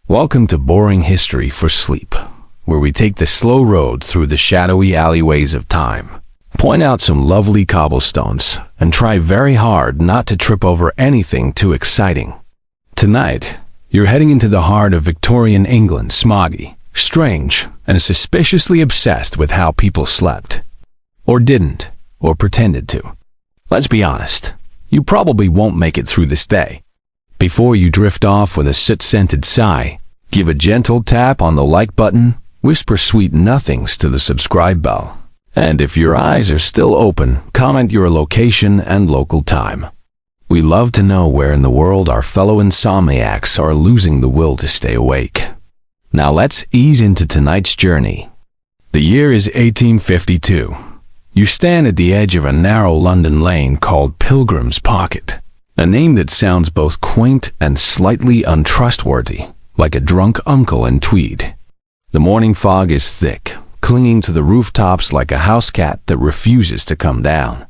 Welcome to Boring History for Sleep, where we take the slow road through the shadowy alleyways of time, point out some lovely cobblestones, and try very hard not to trip over anything too exciting. Tonight, you're heading into the heart of Victorian England, smoggy, strange, and suspiciously obsessed with how people slept. Or didn't, or pretended to. Let's be honest, you probably won't make it through this day. Before you drift off with a soot-scented sigh, give a gentle tap on the like button, whisper sweet nothings to the subscribe bell, and if your eyes are still open, comment your location and local time. We love to know where in the world our fellow insomniacs are losing the will to stay awake. Now let's ease into tonight's journey. The year is 1852. You stand at the edge of a narrow London lane called Pilgrim's Pocket. A name that sounds both quaint and slightly untrustworthy, like a drunk uncle in tweed. The morning fog is thick, clinging to the rooftops like a house cat that refuses to come down.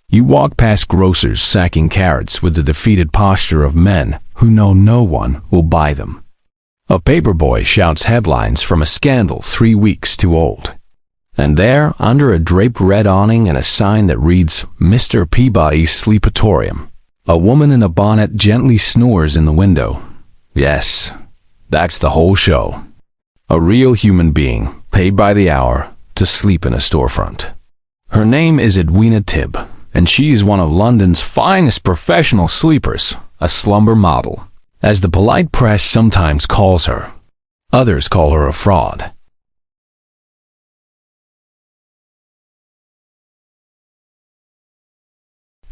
You walk past grocers sacking carrots with the defeated posture of men who know no one will buy them. A paperboy shouts headlines from a scandal 3 weeks too old. And there, under a draped red awning and a sign that reads, Mr. Peabody's Sleepatorium, a woman in a bonnet gently snores in the window. Yes, that's the whole show. A real human being, paid by the hour, to sleep in a storefront. Her name is Edwina Tibb, and she is one of London's finest professional sleepers, a slumber model, as the polite press sometimes calls her. Others call her a fraud.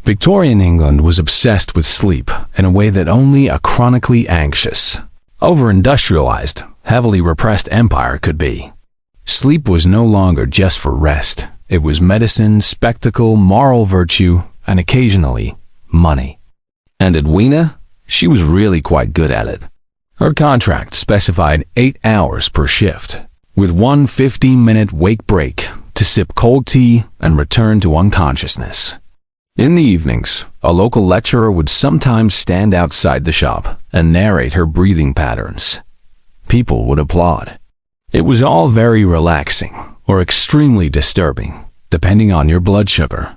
Victorian England was obsessed with sleep in a way that only a chronically anxious, over-industrialized, heavily repressed empire could be. Sleep was no longer just for rest. It was medicine, spectacle, moral virtue, and occasionally, money. And Edwina? She was really quite good at it. Her contract specified 8 hours per shift, with one 15-minute wake break to sip cold tea and return to unconsciousness. In the evenings, a local lecturer would sometimes stand outside the shop and narrate her breathing patterns. People would applaud. It was all very relaxing or extremely disturbing, depending on your blood sugar.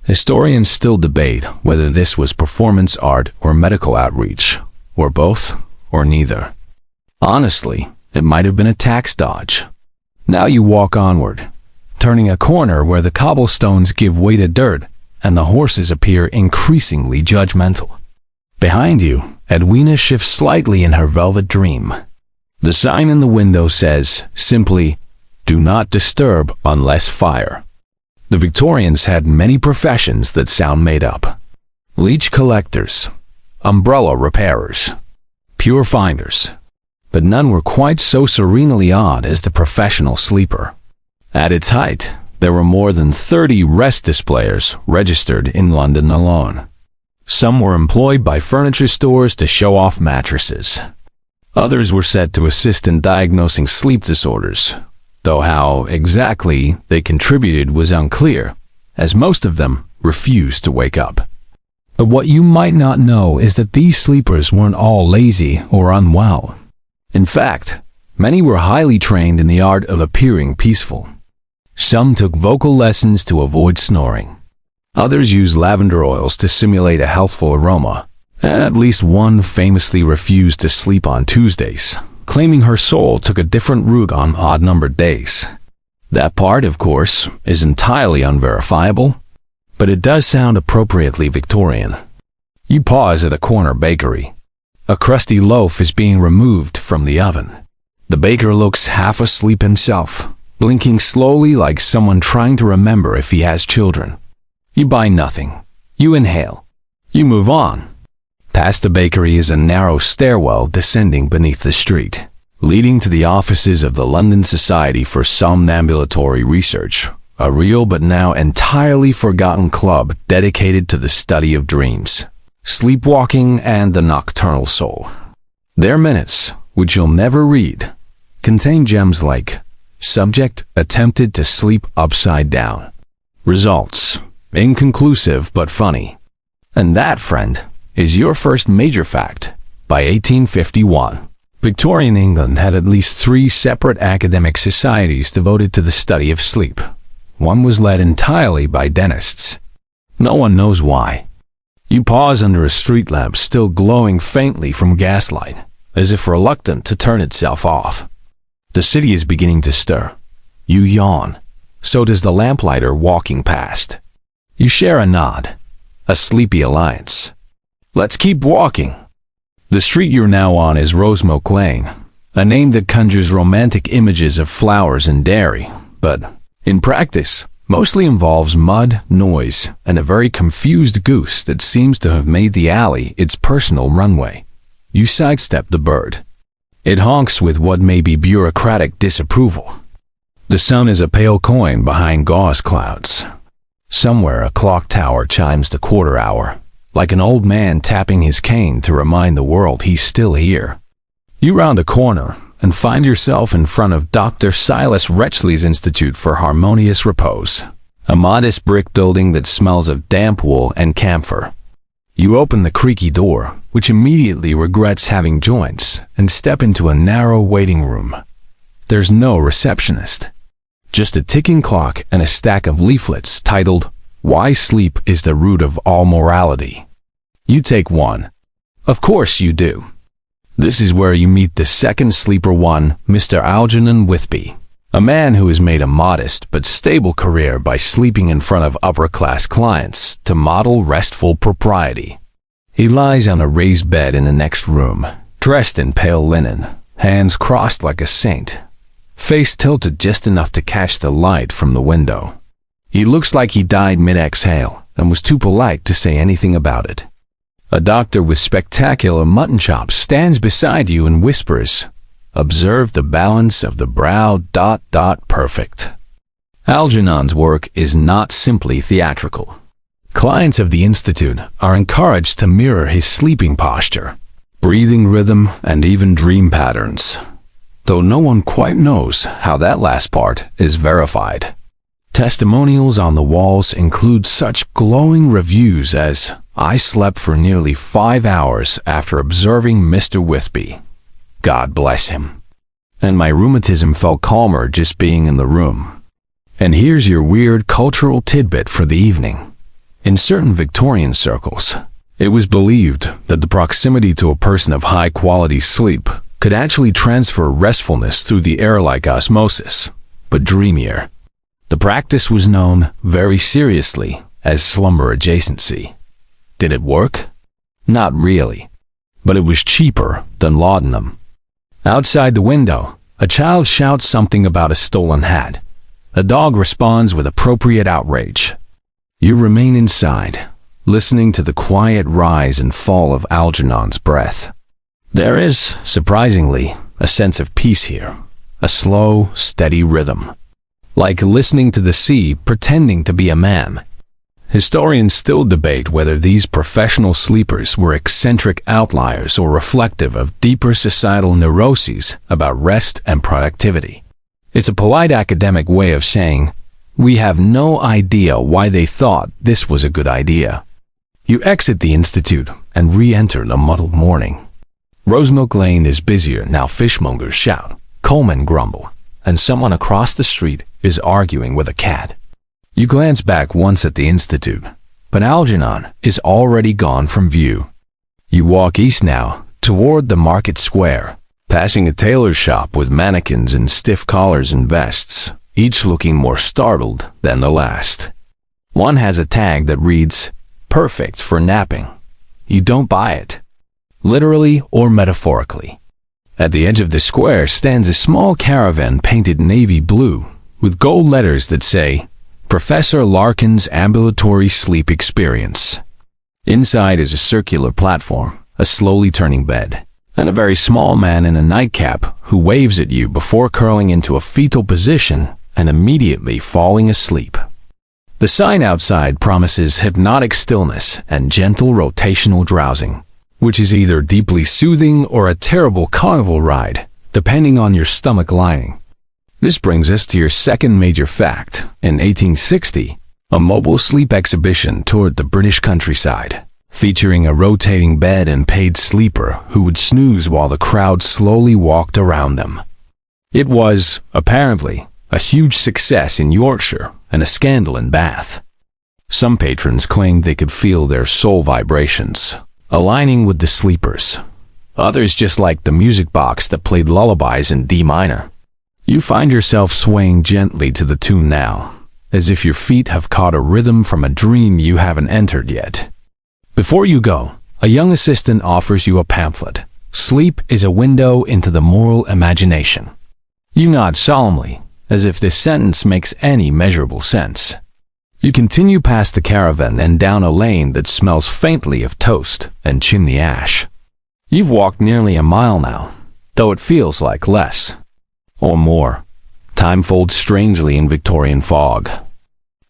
Historians still debate whether this was performance art or medical outreach, or both, or neither. Honestly, it might have been a tax dodge. Now you walk onward, turning a corner where the cobblestones give way to dirt and the horses appear increasingly judgmental. Behind you, Edwina shifts slightly in her velvet dream. The sign in the window says, simply, "Do not disturb unless fire." The Victorians had many professions that sound made up. Leech collectors, umbrella repairers, pure finders, but none were quite so serenely odd as the professional sleeper. At its height, there were more than 30 rest displayers registered in London alone. Some were employed by furniture stores to show off mattresses. Others were said to assist in diagnosing sleep disorders, though how exactly they contributed was unclear, as most of them refused to wake up. But what you might not know is that these sleepers weren't all lazy or unwell. In fact, many were highly trained in the art of appearing peaceful. Some took vocal lessons to avoid snoring. Others used lavender oils to simulate a healthful aroma, and at least one famously refused to sleep on Tuesdays, claiming her soul took a different route on odd-numbered days. That part, of course, is entirely unverifiable, but it does sound appropriately Victorian. You pause at a corner bakery. A crusty loaf is being removed from the oven. The baker looks half asleep himself, blinking slowly like someone trying to remember if he has children. You buy nothing. You inhale. You move on. Past the bakery is a narrow stairwell descending beneath the street, leading to the offices of the London Society for Somnambulatory Research, a real but now entirely forgotten club dedicated to the study of dreams, sleepwalking, and the nocturnal soul. Their minutes, which you'll never read, contain gems like Subject attempted to sleep upside down. Results: Inconclusive but funny. And that, friend, is your first major fact. By 1851, Victorian England had at least 3 separate academic societies devoted to the study of sleep. One was led entirely by dentists. No one knows why. You pause under a street lamp still glowing faintly from gaslight, as if reluctant to turn itself off. The city is beginning to stir. You yawn. So does the lamplighter walking past. You share a nod, a sleepy alliance. Let's keep walking. The street you're now on is Rosemilk Lane, a name that conjures romantic images of flowers and dairy, but in practice, mostly involves mud, noise, and a very confused goose that seems to have made the alley its personal runway. You sidestep the bird. It honks with what may be bureaucratic disapproval. The sun is a pale coin behind gauze clouds. Somewhere a clock tower chimes the quarter hour, like an old man tapping his cane to remind the world he's still here. You round a corner and find yourself in front of Dr. Silas Retchley's Institute for Harmonious Repose, a modest brick building that smells of damp wool and camphor. You open the creaky door, which immediately regrets having joints, and step into a narrow waiting room. There's no receptionist. Just a ticking clock and a stack of leaflets titled, "Why Sleep is the Root of All Morality." You take one. Of course you do. This is where you meet the second sleeper one, Mr. Algernon Whitby, a man who has made a modest but stable career by sleeping in front of upper-class clients to model restful propriety. He lies on a raised bed in the next room, dressed in pale linen, hands crossed like a saint, face tilted just enough to catch the light from the window. He looks like he died mid-exhale and was too polite to say anything about it. A doctor with spectacular mutton chops stands beside you and whispers, "Observe the balance of the brow ... perfect." Algernon's work is not simply theatrical. Clients of the Institute are encouraged to mirror his sleeping posture, breathing rhythm, and even dream patterns, though no one quite knows how that last part is verified. Testimonials on the walls include such glowing reviews as, "I slept for nearly 5 hours after observing Mr. Whitby. God bless him. And my rheumatism felt calmer just being in the room." And here's your weird cultural tidbit for the evening. In certain Victorian circles, it was believed that the proximity to a person of high-quality sleep could actually transfer restfulness through the air like osmosis, but dreamier. The practice was known, very seriously, as slumber adjacency. Did it work? Not really, but it was cheaper than laudanum. Outside the window, a child shouts something about a stolen hat. A dog responds with appropriate outrage. You remain inside, listening to the quiet rise and fall of Algernon's breath. There is, surprisingly, a sense of peace here, a slow, steady rhythm, like listening to the sea pretending to be a man. Historians still debate whether these professional sleepers were eccentric outliers or reflective of deeper societal neuroses about rest and productivity. It's a polite academic way of saying, we have no idea why they thought this was a good idea. You exit the Institute and re-enter the muddled morning. Rosemilk Lane is busier now. Fishmongers shout, coalmen grumble, and someone across the street is arguing with a cat. You glance back once at the Institute, but Algernon is already gone from view. You walk east now, toward the market square, passing a tailor's shop with mannequins in stiff collars and vests, each looking more startled than the last. One has a tag that reads, "Perfect for napping." You don't buy it, literally or metaphorically. At the edge of the square stands a small caravan painted navy blue, with gold letters that say, "Professor Larkin's Ambulatory Sleep Experience." Inside is a circular platform, a slowly turning bed, and a very small man in a nightcap who waves at you before curling into a fetal position and immediately falling asleep. The sign outside promises hypnotic stillness and gentle rotational drowsing, which is either deeply soothing or a terrible carnival ride, depending on your stomach lining. This brings us to your second major fact. In 1860, A mobile sleep exhibition toured the British countryside, featuring a rotating bed and paid sleeper who would snooze while the crowd slowly walked around them. It was, apparently, a huge success in Yorkshire and a scandal in Bath. Some patrons claimed they could feel their soul vibrations, aligning with the sleepers. Others just liked the music box that played lullabies in D minor. You find yourself swaying gently to the tune now, as if your feet have caught a rhythm from a dream you haven't entered yet. Before you go, a young assistant offers you a pamphlet. Sleep is a window into the moral imagination. You nod solemnly, as if this sentence makes any measurable sense. You continue past the caravan and down a lane that smells faintly of toast and chimney ash. You've walked nearly a mile now, though it feels like less. Or more. Time folds strangely in Victorian fog.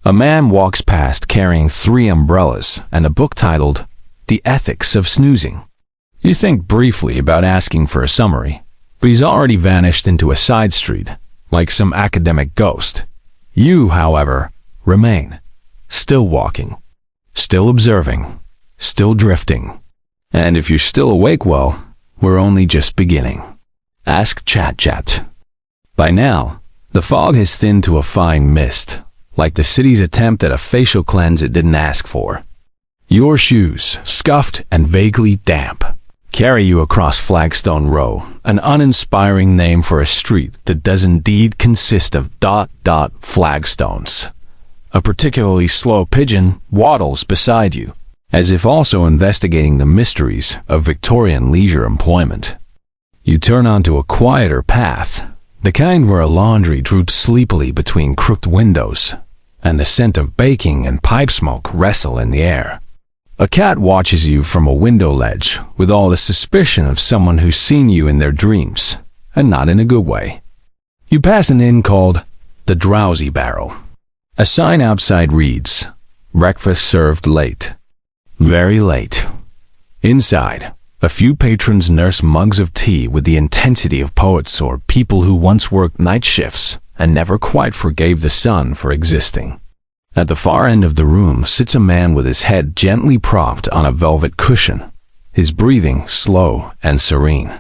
A man walks past carrying 3 umbrellas and a book titled The Ethics of Snoozing. You think briefly about asking for a summary, but he's already vanished into a side street, like some academic ghost. You, however, remain, still walking, still observing, still drifting. And if you're still awake, well, we're only just beginning. Ask Chat. By now, the fog has thinned to a fine mist, like the city's attempt at a facial cleanse it didn't ask for. Your shoes, scuffed and vaguely damp, carry you across Flagstone Row, an uninspiring name for a street that does indeed consist of ... flagstones. A particularly slow pigeon waddles beside you, as if also investigating the mysteries of Victorian leisure employment. You turn onto a quieter path, the kind where a laundry droops sleepily between crooked windows, and the scent of baking and pipe smoke wrestle in the air. A cat watches you from a window ledge with all the suspicion of someone who's seen you in their dreams, and not in a good way. You pass an inn called the Drowsy Barrel. A sign outside reads, "Breakfast served late." Very late. Inside, a few patrons nurse mugs of tea with the intensity of poets or people who once worked night shifts and never quite forgave the sun for existing. At the far end of the room sits a man with his head gently propped on a velvet cushion, his breathing slow and serene.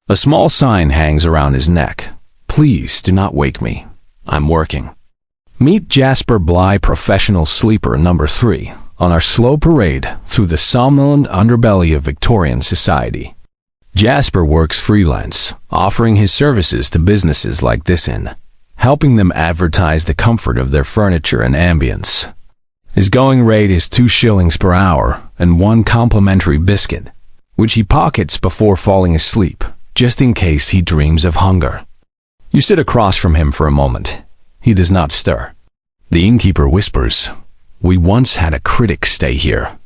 A small sign hangs around his neck. "Please do not wake me. I'm working." Meet Jasper Bligh, professional sleeper number 3, on our slow parade through the somnolent underbelly of Victorian society. Jasper works freelance, offering his services to businesses like this inn, helping them advertise the comfort of their furniture and ambience. His going rate is 2 shillings per hour and 1 complimentary biscuit, which he pockets before falling asleep, just in case he dreams of hunger. You sit across from him for a moment. He does not stir. The innkeeper whispers, "We once had a critic stay here.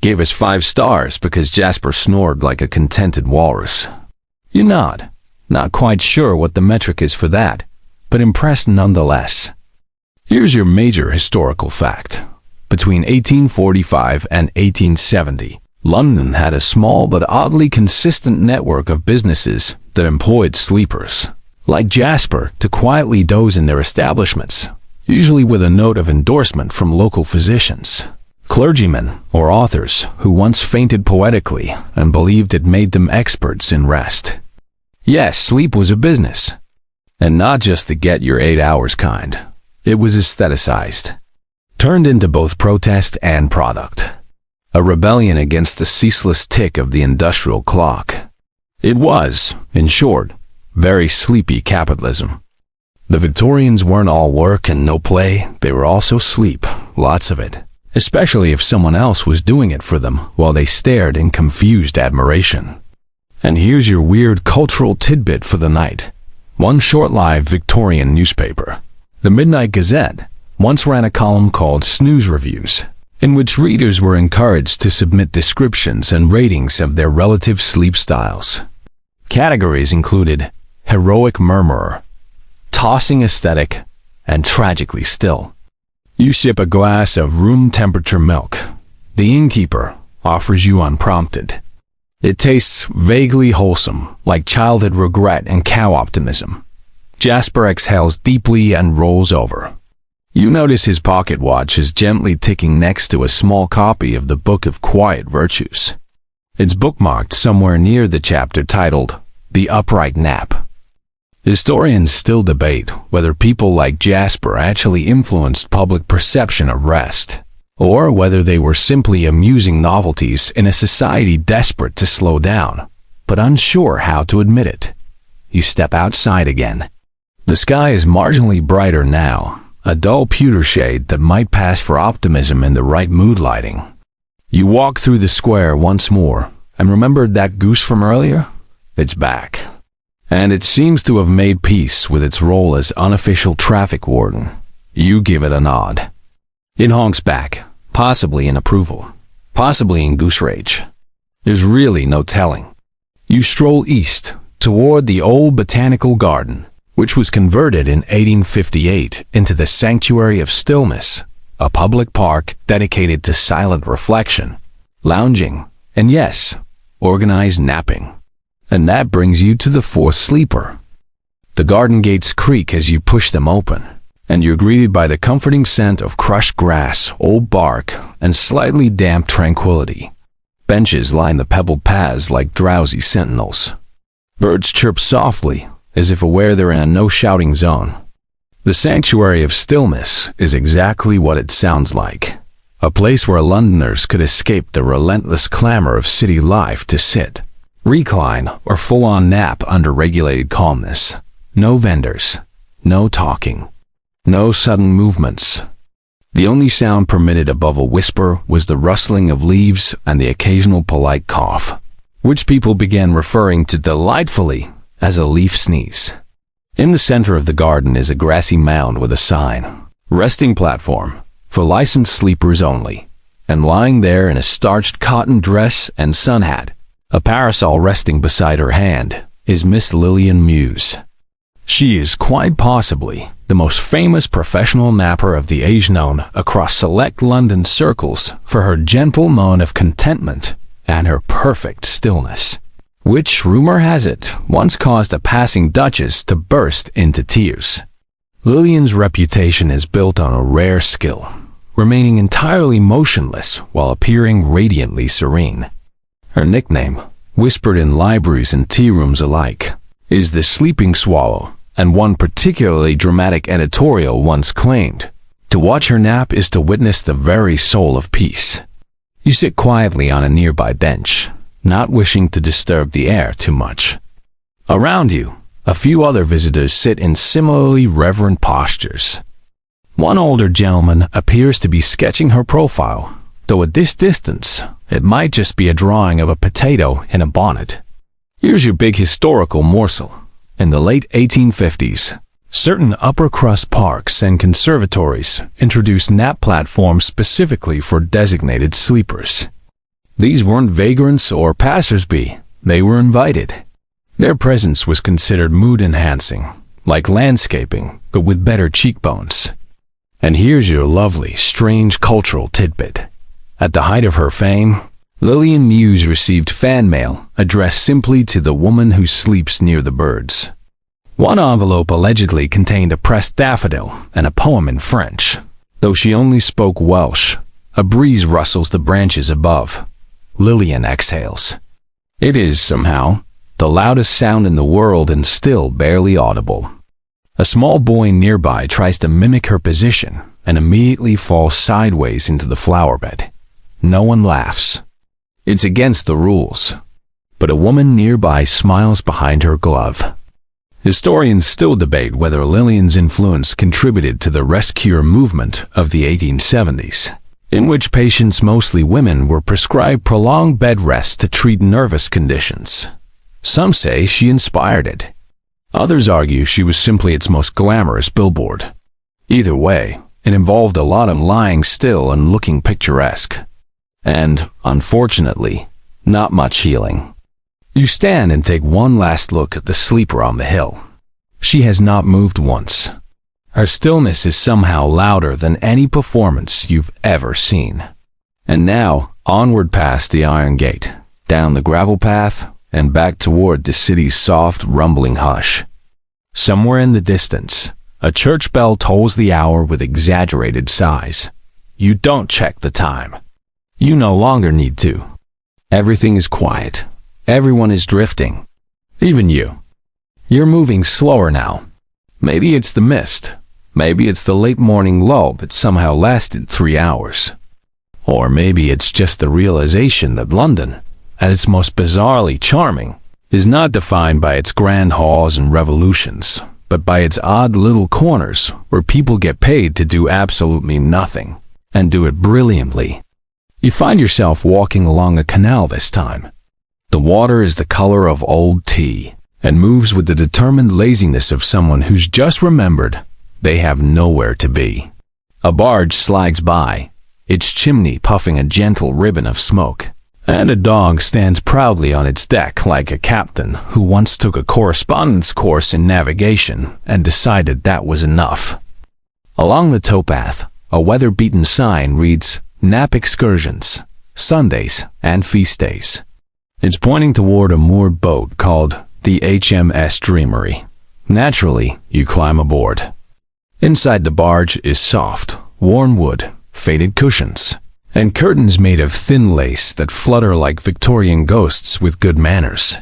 Gave us 5 stars because Jasper snored like a contented walrus." You nod, not quite sure what the metric is for that, but impressed nonetheless. Here's your major historical fact. Between 1845 and 1870, London had a small but oddly consistent network of businesses that employed sleepers, like Jasper, to quietly doze in their establishments, usually with a note of endorsement from local physicians, clergymen, or authors who once fainted poetically and believed it made them experts in rest. Yes, sleep was a business. And not just the get your 8 hours kind. It was aestheticized, turned into both protest and product. A rebellion against the ceaseless tick of the industrial clock. It was, in short, very sleepy capitalism. The Victorians weren't all work and no play, they were also sleep, lots of it, especially if someone else was doing it for them while they stared in confused admiration. And here's your weird cultural tidbit for the night. One short-lived Victorian newspaper, the Midnight Gazette, once ran a column called Snooze Reviews, in which readers were encouraged to submit descriptions and ratings of their relative sleep styles. Categories included heroic murmurer, tossing aesthetic, and tragically still. You sip a glass of room-temperature milk. The innkeeper offers you unprompted. It tastes vaguely wholesome, like childhood regret and cow optimism. Jasper exhales deeply and rolls over. You notice his pocket watch is gently ticking next to a small copy of the Book of Quiet Virtues. It's bookmarked somewhere near the chapter titled The Upright Nap. Historians still debate whether people like Jasper actually influenced public perception of rest, or whether they were simply amusing novelties in a society desperate to slow down, but unsure how to admit it. You step outside again. The sky is marginally brighter now, a dull pewter shade that might pass for optimism in the right mood lighting. You walk through the square once more, and remembered that goose from earlier? It's back. And it seems to have made peace with its role as unofficial traffic warden. You give it a nod. It honks back, possibly in approval, possibly in goose rage. There's really no telling. You stroll east, toward the old botanical garden, which was converted in 1858 into the Sanctuary of Stillness, a public park dedicated to silent reflection, lounging, and yes, organized napping. And that brings you to the fourth sleeper. The garden gates creak as you push them open, and you're greeted by the comforting scent of crushed grass, old bark, and slightly damp tranquility. Benches line the pebbled paths like drowsy sentinels. Birds chirp softly, as if aware they're in a no-shouting zone. The Sanctuary of Stillness is exactly what it sounds like. A place where Londoners could escape the relentless clamor of city life to sit, recline, or full-on nap under regulated calmness. No vendors, no talking, no sudden movements. The only sound permitted above a whisper was the rustling of leaves and the occasional polite cough, which people began referring to delightfully as a leaf sneeze. In the center of the garden is a grassy mound with a sign, "Resting Platform, for licensed sleepers only," and lying there in a starched cotton dress and sun hat, a parasol resting beside her hand, is Miss Lillian Muse. She is quite possibly the most famous professional napper of the age, known across select London circles for her gentle moan of contentment and her perfect stillness, which, rumor has it, once caused a passing duchess to burst into tears. Lillian's reputation is built on a rare skill, remaining entirely motionless while appearing radiantly serene. Her nickname, whispered in libraries and tea rooms alike, is the Sleeping Swallow, and one particularly dramatic editorial once claimed, "To watch her nap is to witness the very soul of peace." You sit quietly on a nearby bench, not wishing to disturb the air too much. Around you, a few other visitors sit in similarly reverent postures. One older gentleman appears to be sketching her profile, though at this distance, it might just be a drawing of a potato in a bonnet. Here's your big historical morsel. In the late 1850s, certain upper-crust parks and conservatories introduced nap platforms specifically for designated sleepers. These weren't vagrants or passers-by, they were invited. Their presence was considered mood-enhancing, like landscaping, but with better cheekbones. And here's your lovely, strange cultural tidbit. At the height of her fame, Lillian Muse received fan mail addressed simply to the woman who sleeps near the birds. One envelope allegedly contained a pressed daffodil and a poem in French. Though she only spoke Welsh, a breeze rustles the branches above. Lillian exhales. It is, somehow, the loudest sound in the world and still barely audible. A small boy nearby tries to mimic her position and immediately falls sideways into the flower bed. No one laughs. It's against the rules. But a woman nearby smiles behind her glove. Historians still debate whether Lillian's influence contributed to the rest cure movement of the 1870s, in which patients, mostly women, were prescribed prolonged bed rest to treat nervous conditions. Some say she inspired it. Others argue she was simply its most glamorous billboard. Either way, it involved a lot of lying still and looking picturesque. And, unfortunately, not much healing. You stand and take one last look at the sleeper on the hill. She has not moved once. Her stillness is somehow louder than any performance you've ever seen. And now, onward past the iron gate, down the gravel path, and back toward the city's soft, rumbling hush. Somewhere in the distance, A church bell tolls the hour with exaggerated sighs. You don't check the time. You no longer need to. Everything is quiet. Everyone is drifting. Even you. You're moving slower now. Maybe it's the mist. Maybe it's the late morning lull that somehow lasted 3 hours. Or maybe it's just the realization that London, at its most bizarrely charming, is not defined by its grand halls and revolutions, but by its odd little corners where people get paid to do absolutely nothing, and do it brilliantly. You find yourself walking along a canal this time. The water is the color of old tea, and moves with the determined laziness of someone who's just remembered they have nowhere to be. A barge slides by, its chimney puffing a gentle ribbon of smoke, and a dog stands proudly on its deck like a captain who once took a correspondence course in navigation and decided that was enough. Along the towpath, a weather-beaten sign reads, "Nap excursions, Sundays and feast days." It's pointing toward a moored boat called the HMS Dreamery. Naturally, you climb aboard. Inside the barge is soft, worn wood, faded cushions, and curtains made of thin lace that flutter like Victorian ghosts with good manners.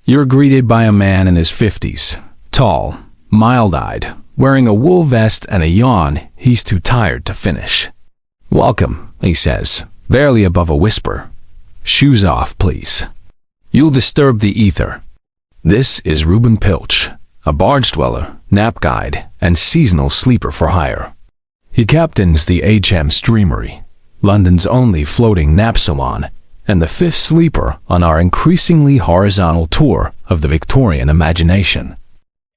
You're greeted by a man in his 50s, tall, mild-eyed, wearing a wool vest and a yawn he's too tired to finish. "Welcome," he says, barely above a whisper. "Shoes off, please. You'll disturb the ether." This is Reuben Pilch, a barge dweller, nap guide, and seasonal sleeper for hire. He captains the HMS Dreamery, London's only floating nap salon, and the fifth sleeper on our increasingly horizontal tour of the Victorian imagination.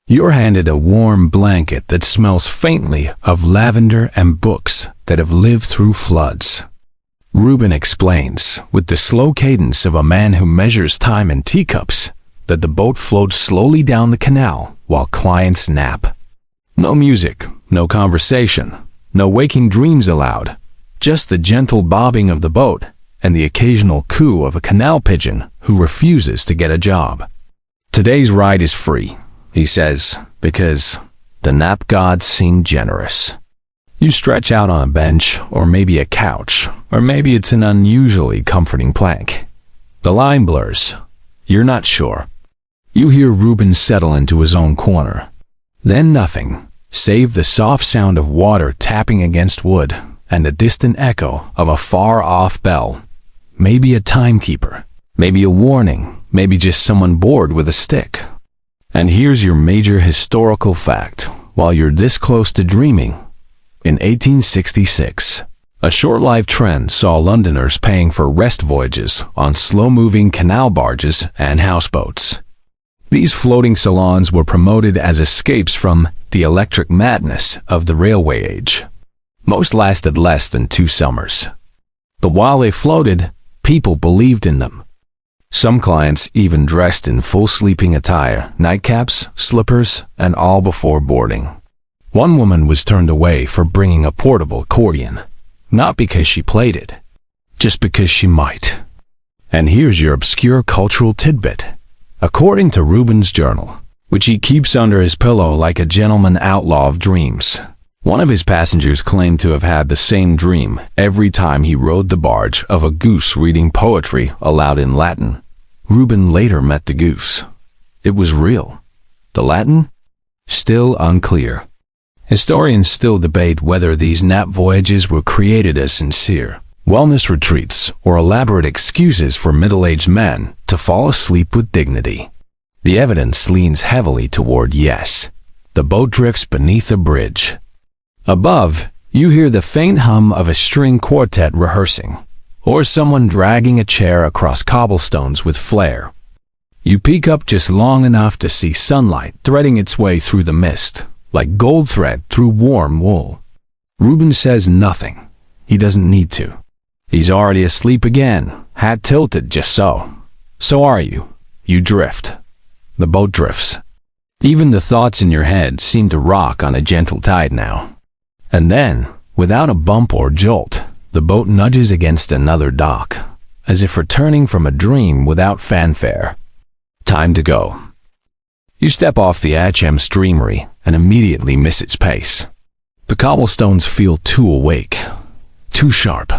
You're handed a warm blanket that smells faintly of lavender and books that have lived through floods. Reuben explains, with the slow cadence of a man who measures time in teacups, that the boat floats slowly down the canal while clients nap. No music, no conversation, no waking dreams allowed, just the gentle bobbing of the boat and the occasional coo of a canal pigeon who refuses to get a job. "Today's ride is free," he says, because the nap gods seem generous. You stretch out on a bench, or maybe a couch, or maybe it's an unusually comforting plank. The line blurs. You're not sure. You hear Reuben settle into his own corner. Then nothing, save the soft sound of water tapping against wood and the distant echo of a far-off bell. Maybe a timekeeper, maybe a warning, maybe just someone bored with a stick. And here's your major historical fact, while you're this close to dreaming. In 1866, a short-lived trend saw Londoners paying for rest voyages on slow-moving canal barges and houseboats. These floating salons were promoted as escapes from the electric madness of the railway age. Most lasted less than 2 summers. But while they floated, people believed in them. Some clients even dressed in full sleeping attire, nightcaps, slippers, and all before boarding. One woman was turned away for bringing a portable accordion, not because she played it, just because she might. And here's your obscure cultural tidbit. According to Reuben's journal, which he keeps under his pillow like a gentleman outlaw of dreams, one of his passengers claimed to have had the same dream every time he rode the barge of a goose reading poetry aloud in Latin. Reuben later met the goose. It was real. The Latin? Still unclear. Historians still debate whether these nap voyages were created as sincere wellness retreats or elaborate excuses for middle-aged men to fall asleep with dignity. The evidence leans heavily toward yes. The boat drifts beneath a bridge. Above, you hear the faint hum of a string quartet rehearsing, or someone dragging a chair across cobblestones with flair. You peek up just long enough to see sunlight threading its way through the mist, like gold thread through warm wool. Reuben says nothing. He doesn't need to. He's already asleep again, hat tilted just so. So are you. You drift. The boat drifts. Even the thoughts in your head seem to rock on a gentle tide now. And then, without a bump or jolt, the boat nudges against another dock, as if returning from a dream without fanfare. Time to go. You step off the HM Streamery and immediately miss its pace. The cobblestones feel too awake, too sharp.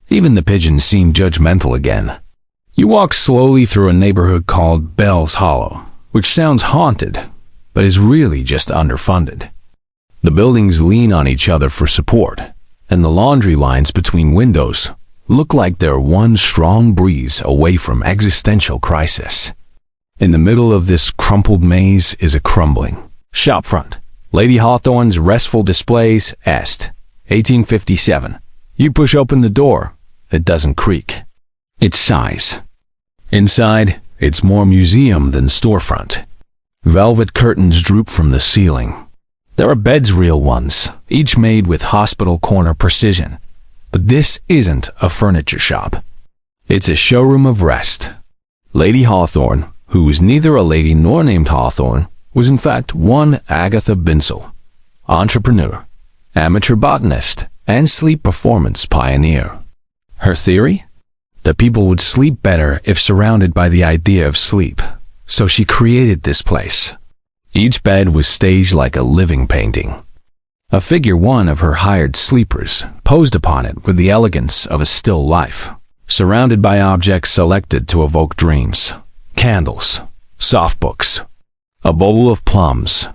Even the pigeons seem judgmental again. You walk slowly through a neighborhood called Bell's Hollow, which sounds haunted, but is really just underfunded. The buildings lean on each other for support, and the laundry lines between windows look like they're one strong breeze away from existential crisis. In the middle of this crumpled maze is a crumbling shopfront. Lady Hawthorne's Restful Displays, Est, 1857. You push open the door. It doesn't creak. It sighs. Inside, it's more museum than storefront. Velvet curtains droop from the ceiling. There are beds, real ones, each made with hospital corner precision. But this isn't a furniture shop. It's a showroom of rest. Lady Hawthorne, who was neither a lady nor named Hawthorne, was in fact one Agatha Binsel, entrepreneur, amateur botanist, and sleep performance pioneer. Her theory? That people would sleep better if surrounded by the idea of sleep, so she created this place. Each bed was staged like a living painting. A figure one of her hired sleepers posed upon it with the elegance of a still life, surrounded by objects selected to evoke dreams. Candles, soft books, a bowl of plums.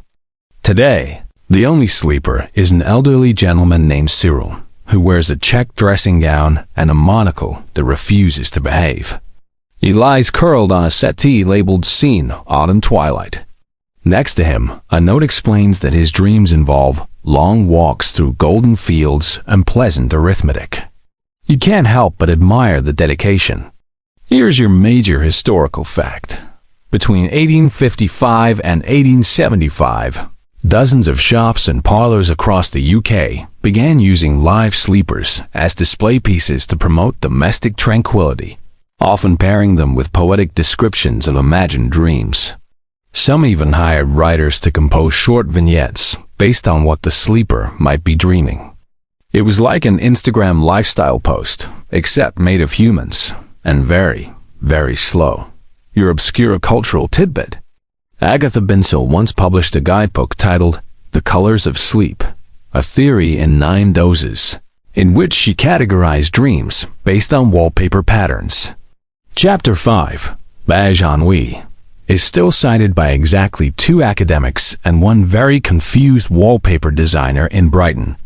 Today, the only sleeper is an elderly gentleman named Cyril, who wears a check dressing gown and a monocle that refuses to behave. He lies curled on a settee labeled Scene, Autumn Twilight. Next to him, a note explains that his dreams involve long walks through golden fields and pleasant arithmetic. You can't help but admire the dedication. Here's your major historical fact. Between 1855 and 1875, dozens of shops and parlors across the UK began using live sleepers as display pieces to promote domestic tranquility, often pairing them with poetic descriptions of imagined dreams. Some even hired writers to compose short vignettes based on what the sleeper might be dreaming. It was like an Instagram lifestyle post, except made of humans, and very, very slow. Your obscure cultural tidbit. Agatha Binsel once published a guidebook titled The Colors of Sleep, a theory in 9 doses, in which she categorized dreams based on wallpaper patterns. Chapter 5, Beige Ennui, is still cited by exactly 2 academics and 1 very confused wallpaper designer in Brighton.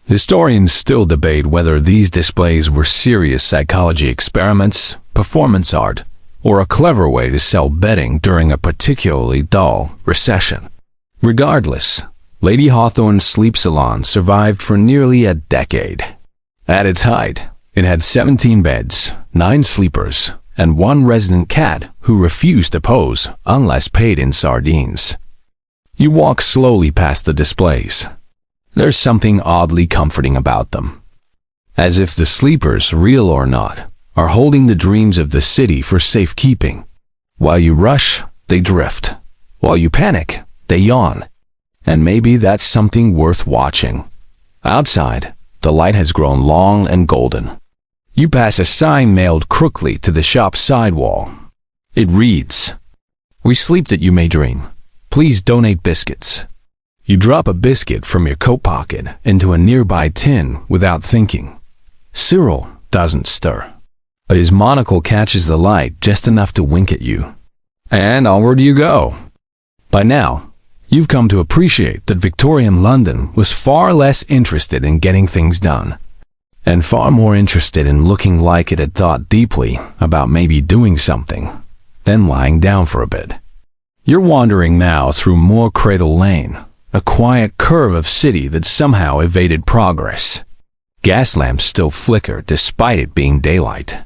Historians still debate whether these displays were serious psychology experiments, performance art, or a clever way to sell bedding during a particularly dull recession. Regardless, Lady Hawthorne's sleep salon survived for nearly a decade. At its height, it had 17 beds, 9 sleepers, and 1 resident cat who refused to pose unless paid in sardines. You walk slowly past the displays. There's something oddly comforting about them. As if the sleepers, real or not, are holding the dreams of the city for safekeeping. While you rush, they drift. While you panic, they yawn. And maybe that's something worth watching. Outside, the light has grown long and golden. You pass a sign nailed crookedly to the shop's sidewall. It reads, "We sleep that you may dream. Please donate biscuits." You drop a biscuit from your coat pocket into a nearby tin without thinking. Cyril doesn't stir, but his monocle catches the light just enough to wink at you. And onward you go. By now, you've come to appreciate that Victorian London was far less interested in getting things done, and far more interested in looking like it had thought deeply about maybe doing something, then lying down for a bit. You're wandering now through Moor Cradle Lane, a quiet curve of city that somehow evaded progress. Gas lamps still flicker despite it being daylight.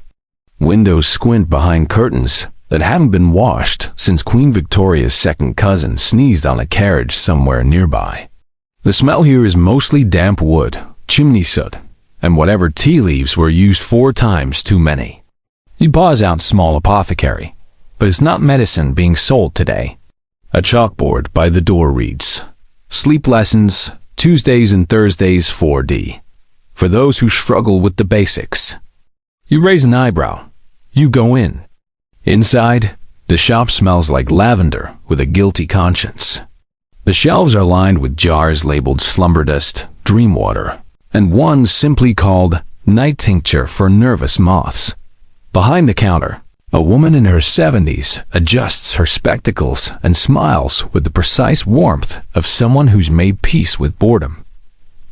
Windows squint behind curtains that haven't been washed since Queen Victoria's second cousin sneezed on a carriage somewhere nearby. The smell here is mostly damp wood, chimney soot, and whatever tea leaves were used 4 times too many. You pause out small apothecary, but it's not medicine being sold today. A chalkboard by the door reads, "Sleep lessons, Tuesdays and Thursdays 4D. For those who struggle with the basics." You raise an eyebrow. You go in. Inside, The shop smells like lavender with a guilty conscience. The shelves are lined with jars labeled slumber dust, dream water, and one simply called night tincture for nervous moths. Behind the counter, a woman in her 70s adjusts her spectacles and smiles with the precise warmth of someone who's made peace with boredom.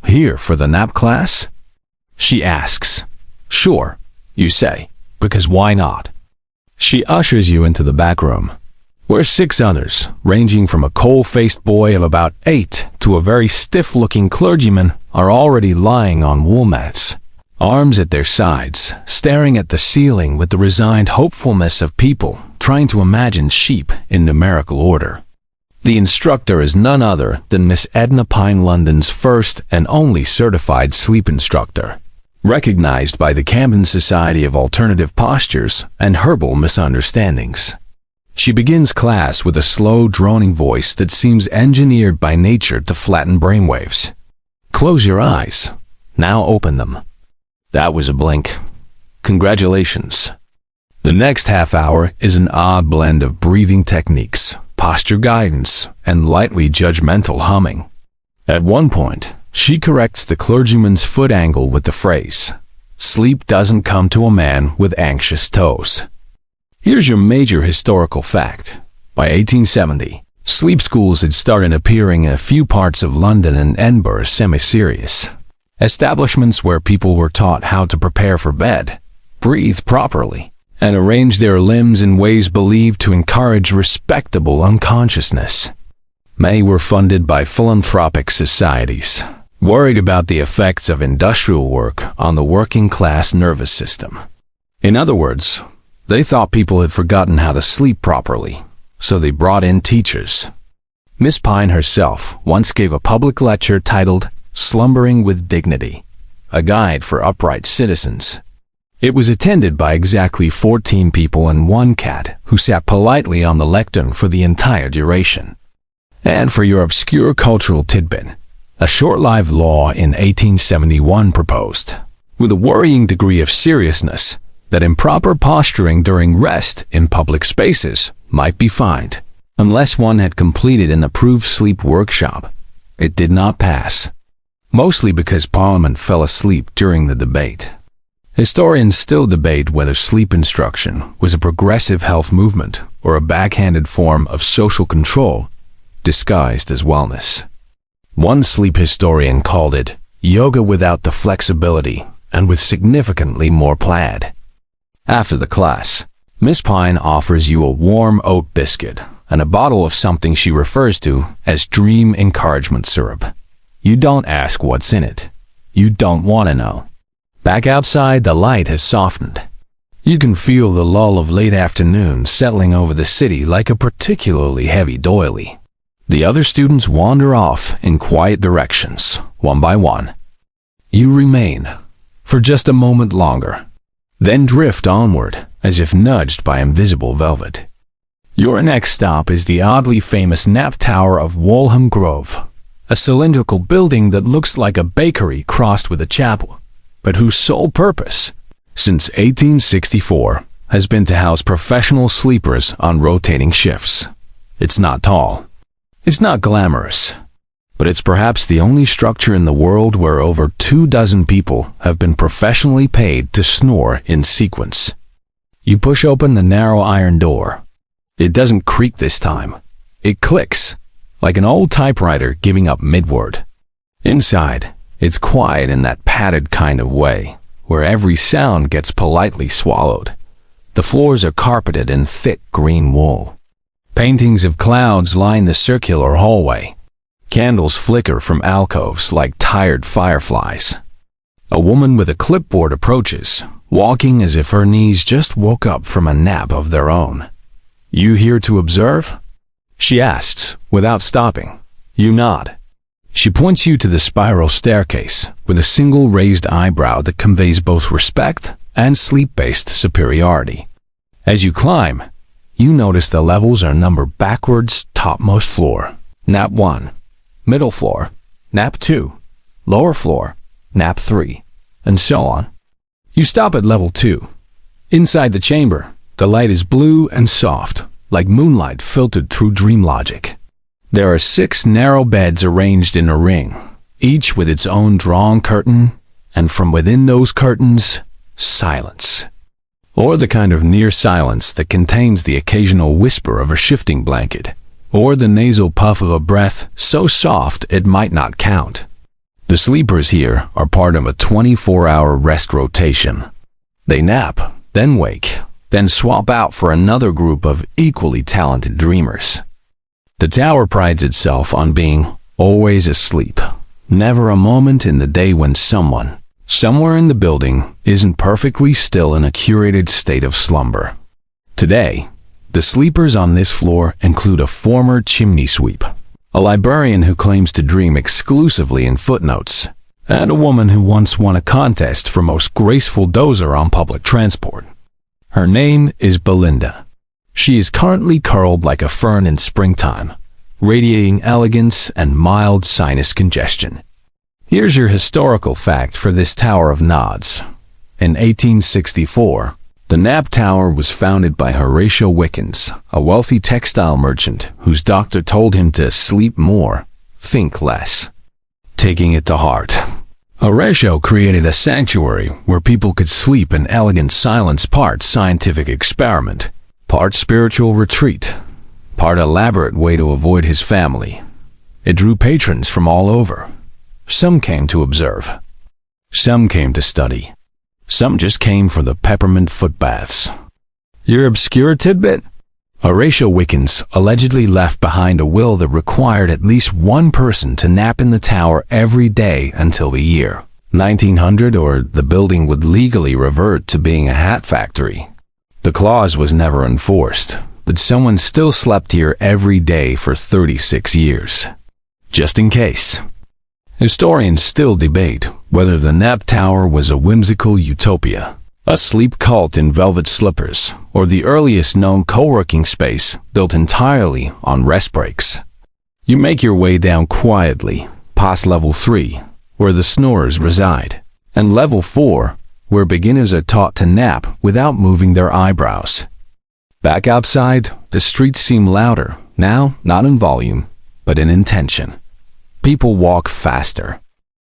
"Here for the nap class?" she asks. "Sure," you say, because why not? She ushers you into the back room, where 6 others, ranging from a coal-faced boy of about 8 to a very stiff-looking clergyman, are already lying on wool mats, arms at their sides, staring at the ceiling with the resigned hopefulness of people trying to imagine sheep in numerical order. The instructor is none other than Miss Edna Pine, London's first and only certified sleep instructor, recognized by the Camden Society of Alternative Postures and Herbal Misunderstandings. She begins class with a slow, droning voice that seems engineered by nature to flatten brainwaves. "Close your eyes. Now open them." That was a blink. Congratulations. The next half hour is an odd blend of breathing techniques, posture guidance, and lightly judgmental humming. At one point, she corrects the clergyman's foot angle with the phrase, "Sleep doesn't come to a man with anxious toes." Here's your major historical fact. By 1870, sleep schools had started appearing in a few parts of London and Edinburgh semi-serious. Establishments where people were taught how to prepare for bed, breathe properly, and arrange their limbs in ways believed to encourage respectable unconsciousness. Many were funded by philanthropic societies, worried about the effects of industrial work on the working-class nervous system. In other words, they thought people had forgotten how to sleep properly, so they brought in teachers. Miss Pine herself once gave a public lecture titled "Slumbering with Dignity, a Guide for Upright Citizens." It was attended by exactly 14 people and 1 cat who sat politely on the lectern for the entire duration. And for your obscure cultural tidbit, a short-lived law in 1871 proposed, with a worrying degree of seriousness, that improper posturing during rest in public spaces might be fined, unless one had completed an approved sleep workshop. It did not pass, mostly because Parliament fell asleep during the debate. Historians still debate whether sleep instruction was a progressive health movement or a backhanded form of social control disguised as wellness. One sleep historian called it yoga without the flexibility and with significantly more plaid. After the class, Miss Pine offers you a warm oat biscuit and a bottle of something she refers to as dream encouragement syrup. You don't ask what's in it. You don't want to know. Back outside, the light has softened. You can feel the lull of late afternoon settling over the city like a particularly heavy doily. The other students wander off in quiet directions, one by one. You remain for just a moment longer, then drift onward as if nudged by invisible velvet. Your next stop is the oddly famous Nap Tower of Walham Grove, a cylindrical building that looks like a bakery crossed with a chapel, but whose sole purpose, since 1864, has been to house professional sleepers on rotating shifts. It's not tall. It's not glamorous. But it's perhaps the only structure in the world where over 24 people have been professionally paid to snore in sequence. You push open the narrow iron door. It doesn't creak this time. It clicks, like an old typewriter giving up mid-word. Inside, it's quiet in that padded kind of way, where every sound gets politely swallowed. The floors are carpeted in thick green wool. Paintings of clouds line the circular hallway. Candles flicker from alcoves like tired fireflies. A woman with a clipboard approaches, walking as if her knees just woke up from a nap of their own. "You here to observe?" she asks, without stopping. You nod. She points you to the spiral staircase, with a single raised eyebrow that conveys both respect and sleep-based superiority. As you climb, you notice the levels are numbered backwards: topmost floor, nap 1, middle floor, nap 2, lower floor, nap 3, and so on. You stop at level 2. Inside the chamber, the light is blue and soft, like moonlight filtered through dream logic. There are 6 narrow beds arranged in a ring, each with its own drawn curtain, and from within those curtains, silence. Or the kind of near silence that contains the occasional whisper of a shifting blanket, or the nasal puff of a breath so soft it might not count. The sleepers here are part of a 24-hour rest rotation. They nap, then wake, then swap out for another group of equally talented dreamers. The tower prides itself on being always asleep. Never a moment in the day when someone, somewhere in the building, isn't perfectly still in a curated state of slumber. Today, the sleepers on this floor include a former chimney sweep, a librarian who claims to dream exclusively in footnotes, and a woman who once won a contest for most graceful dozer on public transport. Her name is Belinda. She is currently curled like a fern in springtime, radiating elegance and mild sinus congestion. Here's your historical fact for this Tower of Nods. In 1864, the Nap Tower was founded by Horatio Wickens, a wealthy textile merchant whose doctor told him to sleep more, think less. Taking it to heart, Horatio created a sanctuary where people could sleep in elegant silence, part scientific experiment, part spiritual retreat, part elaborate way to avoid his family. It drew patrons from all over. Some came to observe. Some came to study. Some just came for the peppermint foot baths. Your obscure tidbit? Horatio Wickens allegedly left behind a will that required at least one person to nap in the tower every day until the year 1900, or the building would legally revert to being a hat factory. The clause was never enforced, but someone still slept here every day for 36 years. Just in case. Historians still debate whether the Nap Tower was a whimsical utopia, a sleep cult in velvet slippers, or the earliest known co-working space built entirely on rest breaks. You make your way down quietly, past level 3, where the snorers reside, and level 4, where beginners are taught to nap without moving their eyebrows. Back outside, the streets seem louder, now not in volume, but in intention. People walk faster.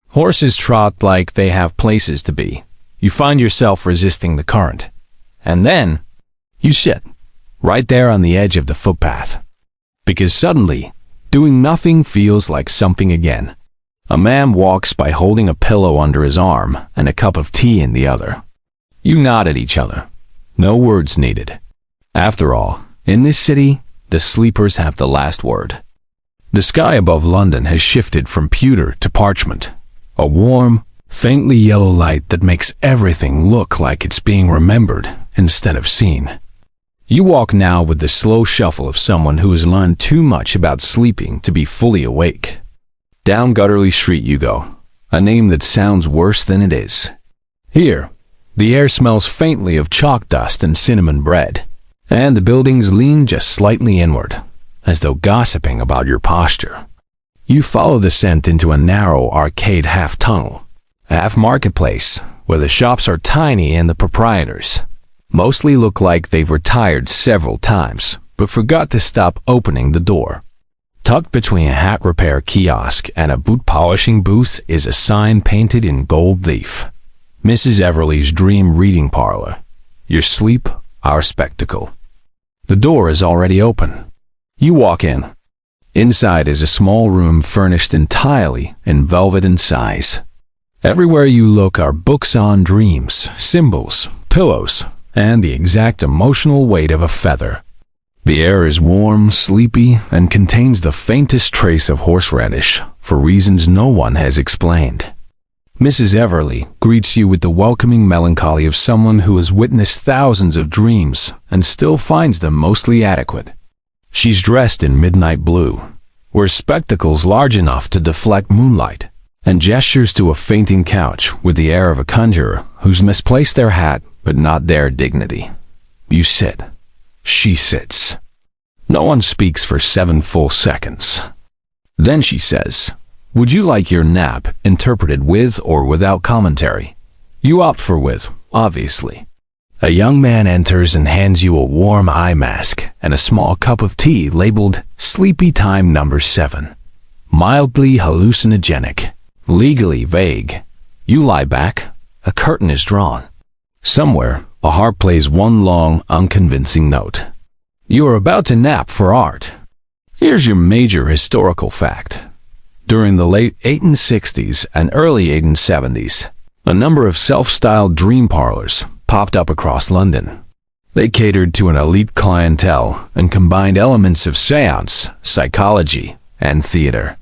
Horses trot like they have places to be. You find yourself resisting the current. And then, you sit, right there on the edge of the footpath. Because suddenly, doing nothing feels like something again. A man walks by holding a pillow under his arm and a cup of tea in the other. You nod at each other. No words needed. After all, in this city, the sleepers have the last word. The sky above London has shifted from pewter to parchment, a warm, faintly yellow light that makes everything look like it's being remembered instead of seen. You walk now with the slow shuffle of someone who has learned too much about sleeping to be fully awake. Down Gutterley Street you go, a name that sounds worse than it is. Here, the air smells faintly of chalk dust and cinnamon bread, and the buildings lean just slightly inward, as though gossiping about your posture. You follow the scent into a narrow arcade half-tunnel, half-marketplace, where the shops are tiny and the proprietors mostly look like they've retired several times, but forgot to stop opening the door. Tucked between a hat repair kiosk and a boot polishing booth is a sign painted in gold leaf. Mrs. Everly's Dream Reading Parlor. Your sleep, our spectacle. The door is already open. You walk in. Inside is a small room furnished entirely in velvet and size. Everywhere you look are books on dreams, symbols, pillows, and the exact emotional weight of a feather. The air is warm, sleepy, and contains the faintest trace of horseradish, for reasons no one has explained. Mrs. Everly greets you with the welcoming melancholy of someone who has witnessed thousands of dreams and still finds them mostly adequate. She's dressed in midnight blue, wears spectacles large enough to deflect moonlight, and gestures to a fainting couch with the air of a conjurer who's misplaced their hat but not their dignity. You sit. She sits. No one speaks for 7 full seconds. Then she says, "Would you like your nap interpreted with or without commentary?" You opt for with, obviously. A young man enters and hands you a warm eye mask and a small cup of tea labeled Sleepy Time Number 7. Mildly hallucinogenic, legally vague. You lie back, a curtain is drawn. Somewhere, a harp plays one long, unconvincing note. You are about to nap for art. Here's your major historical fact. During the late 1860s and early 1870s, a number of self-styled dream parlors popped up across London. They catered to an elite clientele and combined elements of seance, psychology, and theater.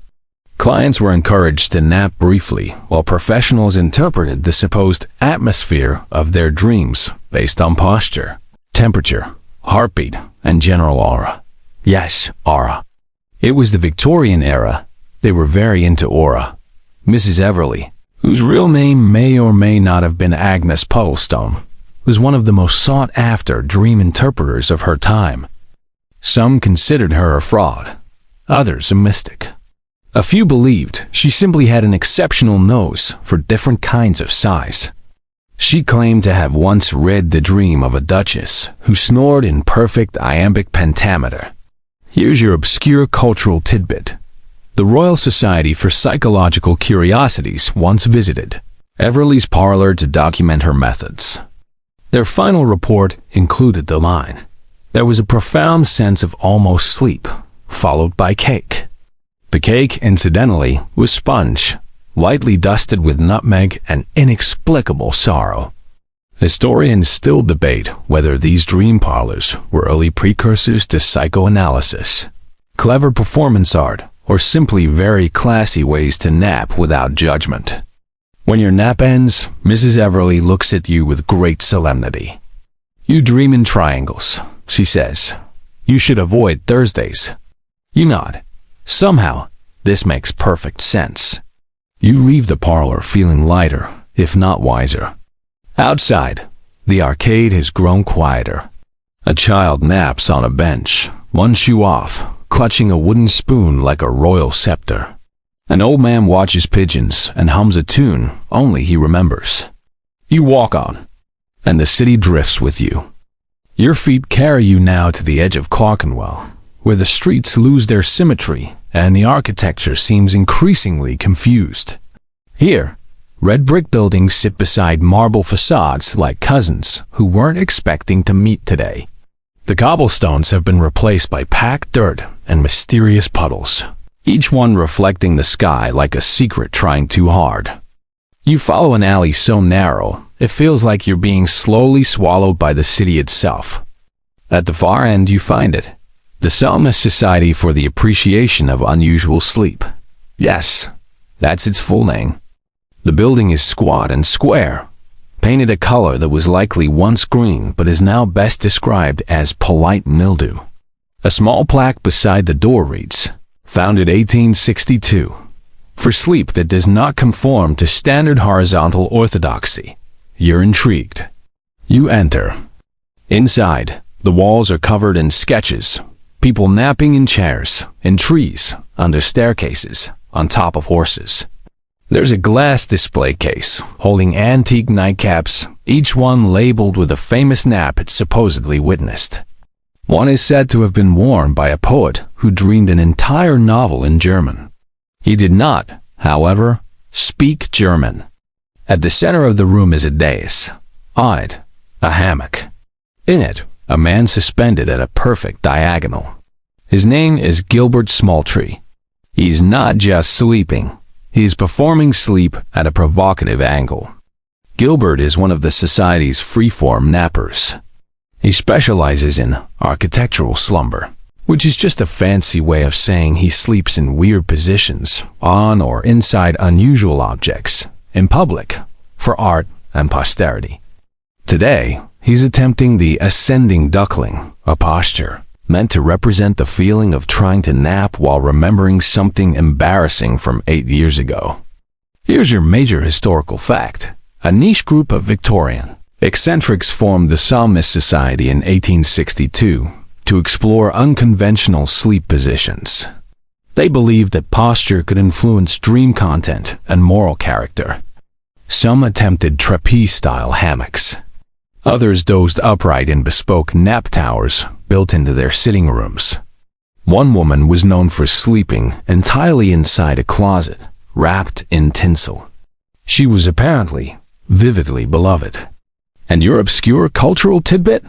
Clients were encouraged to nap briefly while professionals interpreted the supposed atmosphere of their dreams based on posture, temperature, heartbeat, and general aura. Yes, aura. It was the Victorian era. They were very into aura. Mrs. Everleigh, whose real name may or may not have been Agnes Puddlestone, was one of the most sought-after dream interpreters of her time. Some considered her a fraud, others a mystic. A few believed she simply had an exceptional nose for different kinds of size. She claimed to have once read the dream of a duchess who snored in perfect iambic pentameter. Here's your obscure cultural tidbit. The Royal Society for Psychological Curiosities once visited Everleigh's parlor to document her methods. Their final report included the line, "There was a profound sense of almost sleep, followed by cake." The cake, incidentally, was sponge, lightly dusted with nutmeg and inexplicable sorrow. Historians still debate whether these dream parlors were early precursors to psychoanalysis, clever performance art, or simply very classy ways to nap without judgment. When your nap ends, Mrs. Everleigh looks at you with great solemnity. "You dream in triangles," she says. "You should avoid Thursdays." You nod. Somehow, this makes perfect sense. You leave the parlor feeling lighter, if not wiser. Outside, the arcade has grown quieter. A child naps on a bench, one shoe off, clutching a wooden spoon like a royal scepter. An old man watches pigeons and hums a tune only he remembers. You walk on, and the city drifts with you. Your feet carry you now to the edge of Clerkenwell, where the streets lose their symmetry and the architecture seems increasingly confused. Here, red brick buildings sit beside marble facades like cousins who weren't expecting to meet today. The cobblestones have been replaced by packed dirt and mysterious puddles, each one reflecting the sky like a secret trying too hard. You follow an alley so narrow, it feels like you're being slowly swallowed by the city itself. At the far end, you find it. The Psalmist Society for the Appreciation of Unusual Sleep. Yes, that's its full name. The building is squat and square, painted a color that was likely once green but is now best described as polite mildew. A small plaque beside the door reads, "Founded 1862. For sleep that does not conform to standard horizontal orthodoxy." You're intrigued. You enter. Inside, the walls are covered in sketches. People napping in chairs, in trees, under staircases, on top of horses. There's a glass display case holding antique nightcaps, each one labeled with a famous nap it supposedly witnessed. One is said to have been worn by a poet who dreamed an entire novel in German. He did not, however, speak German. At the center of the room is a dais. On it, a hammock. In it, a man suspended at a perfect diagonal. His name is Gilbert Smalltree. He's not just sleeping. He's performing sleep at a provocative angle. Gilbert is one of the Society's freeform nappers. He specializes in architectural slumber, which is just a fancy way of saying he sleeps in weird positions, on or inside unusual objects, in public, for art and posterity. Today, he's attempting the ascending duckling, a posture meant to represent the feeling of trying to nap while remembering something embarrassing from 8 years ago. Here's your major historical fact. A niche group of Victorian eccentrics formed the Psalmist Society in 1862 to explore unconventional sleep positions. They believed that posture could influence dream content and moral character. Some attempted trapeze-style hammocks. Others dozed upright in bespoke nap towers built into their sitting rooms. One woman was known for sleeping entirely inside a closet, wrapped in tinsel. She was apparently vividly beloved. And your obscure cultural tidbit?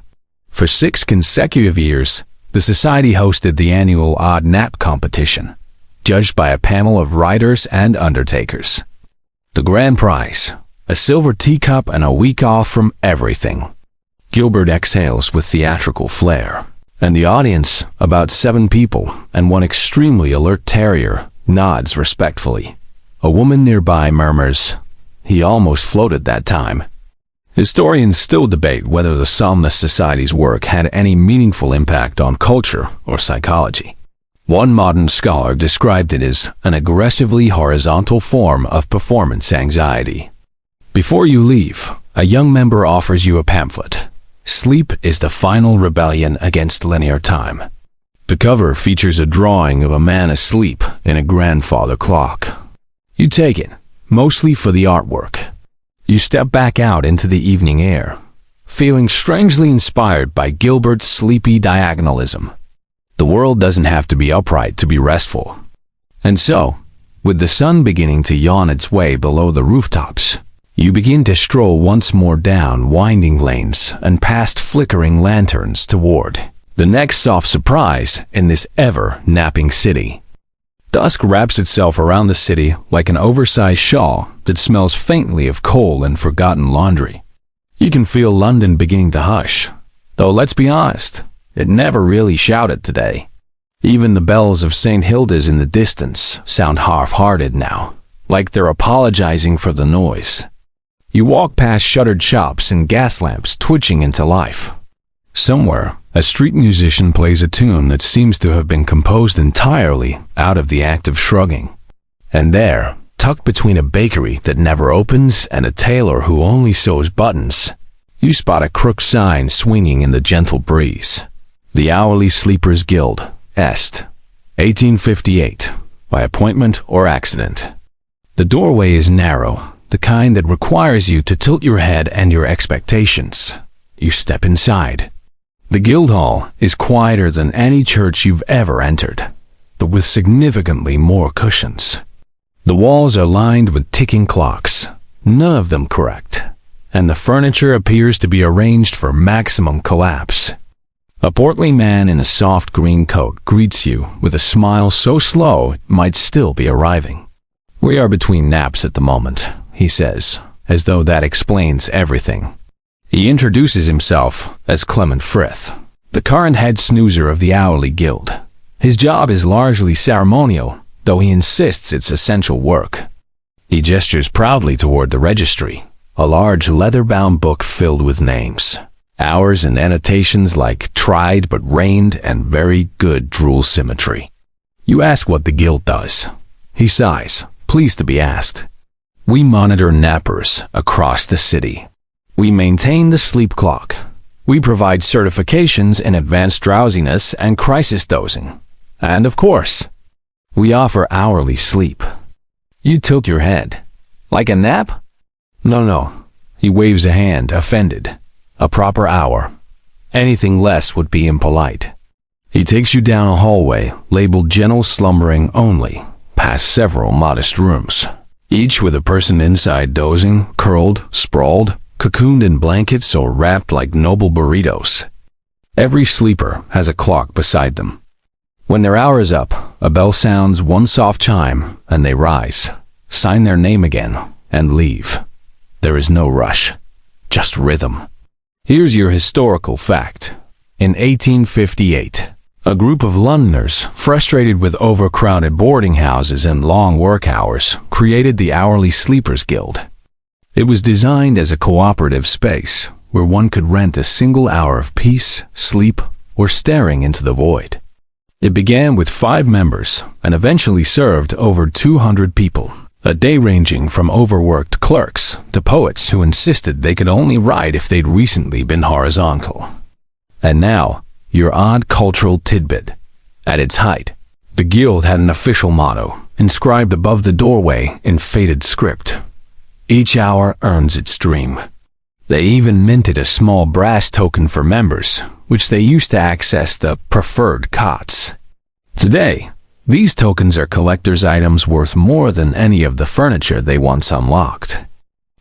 For 6 consecutive years, the society hosted the annual Odd Nap competition, judged by a panel of writers and undertakers. The grand prize, a silver teacup and a week off from everything. Gilbert exhales with theatrical flair, and the audience, about 7 people and one extremely alert terrier, nods respectfully. A woman nearby murmurs, "He almost floated that time." Historians still debate whether the Somnus Society's work had any meaningful impact on culture or psychology. One modern scholar described it as an aggressively horizontal form of performance anxiety. Before you leave, a young member offers you a pamphlet. Sleep is the final rebellion against linear time. The cover features a drawing of a man asleep in a grandfather clock. You take it, mostly for the artwork. You step back out into the evening air, feeling strangely inspired by Gilbert's sleepy diagonalism. The world doesn't have to be upright to be restful. And so, with the sun beginning to yawn its way below the rooftops, you begin to stroll once more down winding lanes and past flickering lanterns toward the next soft surprise in this ever-napping city. Dusk wraps itself around the city like an oversized shawl that smells faintly of coal and forgotten laundry. You can feel London beginning to hush, though let's be honest, it never really shouted today. Even the bells of St. Hilda's in the distance sound half-hearted now, like they're apologizing for the noise. You walk past shuttered shops and gas lamps twitching into life. Somewhere, a street musician plays a tune that seems to have been composed entirely out of the act of shrugging. And there, tucked between a bakery that never opens and a tailor who only sews buttons, you spot a crooked sign swinging in the gentle breeze. The Hourly Sleepers Guild, Est, 1858, by appointment or accident. The doorway is narrow, the kind that requires you to tilt your head and your expectations. You step inside. The guild hall is quieter than any church you've ever entered, but with significantly more cushions. The walls are lined with ticking clocks, none of them correct, and the furniture appears to be arranged for maximum collapse. A portly man in a soft green coat greets you with a smile so slow it might still be arriving. "We are between naps at the moment," he says, as though that explains everything. He introduces himself as Clement Frith, the current head snoozer of the Hourly Guild. His job is largely ceremonial, though he insists it's essential work. He gestures proudly toward the registry, a large leather-bound book filled with names, hours and annotations like tried but reigned and very good drool symmetry. You ask what the guild does. He sighs, pleased to be asked. "We monitor nappers across the city. We maintain the sleep clock. We provide certifications in advanced drowsiness and crisis dosing. And of course, we offer hourly sleep." You tilt your head. "Like a nap?" No. He waves a hand, offended. "A proper hour. Anything less would be impolite." He takes you down a hallway labeled Gentle Slumbering Only, past several modest rooms, each with a person inside dozing, curled, sprawled, cocooned in blankets or wrapped like noble burritos. Every sleeper has a clock beside them. When their hour is up, a bell sounds one soft chime, and they rise, sign their name again, and leave. There is no rush, just rhythm. Here's your historical fact. In 1858, a group of Londoners, frustrated with overcrowded boarding houses and long work hours, created the Hourly Sleepers Guild. It was designed as a cooperative space where one could rent a single hour of peace, sleep, or staring into the void. It began with 5 members and eventually served over 200 people, a day ranging from overworked clerks to poets who insisted they could only write if they'd recently been horizontal. And now, your odd cultural tidbit. At its height, the guild had an official motto inscribed above the doorway in faded script. Each hour earns its dream. They even minted a small brass token for members, which they used to access the preferred cots. Today, these tokens are collector's items worth more than any of the furniture they once unlocked.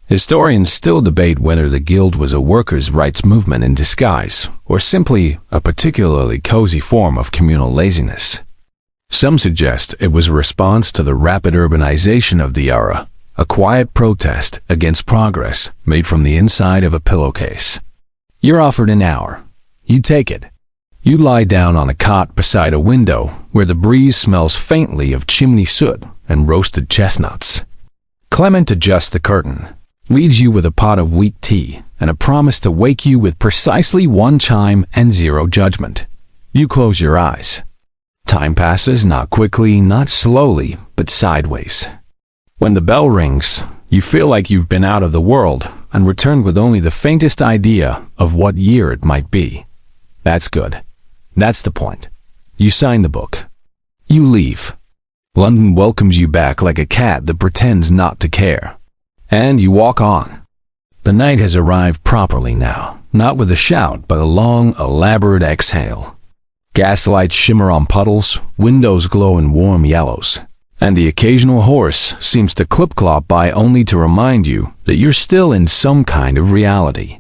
Historians still debate whether the guild was a workers' rights movement in disguise, or simply a particularly cozy form of communal laziness. Some suggest it was a response to the rapid urbanization of the era, a quiet protest against progress made from the inside of a pillowcase. You're offered an hour. You take it. You lie down on a cot beside a window where the breeze smells faintly of chimney soot and roasted chestnuts. Clement adjusts the curtain, leaves you with a pot of weak tea and a promise to wake you with precisely 1 chime and 0 judgment. You close your eyes. Time passes not quickly, not slowly, but sideways. When the bell rings, you feel like you've been out of the world and returned with only the faintest idea of what year it might be. That's good. That's the point. You sign the book. You leave. London welcomes you back like a cat that pretends not to care. And you walk on. The night has arrived properly now, not with a shout, but a long, elaborate exhale. Gaslights shimmer on puddles, windows glow in warm yellows, and the occasional horse seems to clip-clop by only to remind you that you're still in some kind of reality.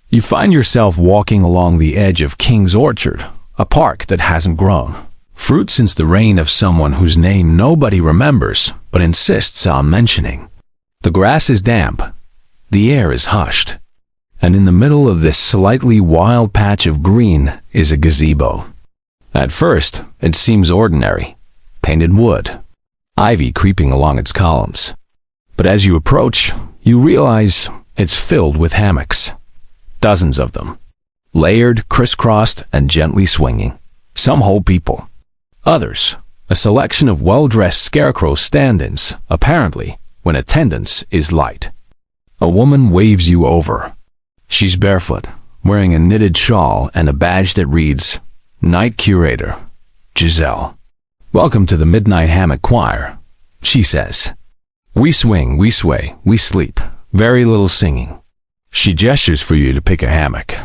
You find yourself walking along the edge of King's Orchard, a park that hasn't grown fruit since the reign of someone whose name nobody remembers but insists on mentioning. The grass is damp, the air is hushed, and in the middle of this slightly wild patch of green is a gazebo. At first, it seems ordinary, painted wood, ivy creeping along its columns. But as you approach, you realize it's filled with hammocks. Dozens of them. Layered, crisscrossed, and gently swinging. Some whole people. Others, a selection of well-dressed scarecrow stand-ins, apparently, when attendance is light. A woman waves you over. She's barefoot, wearing a knitted shawl and a badge that reads, Night Curator, Giselle. Welcome to the Midnight Hammock Choir, she says. We swing, we sway, we sleep. Very little singing. She gestures for you to pick a hammock.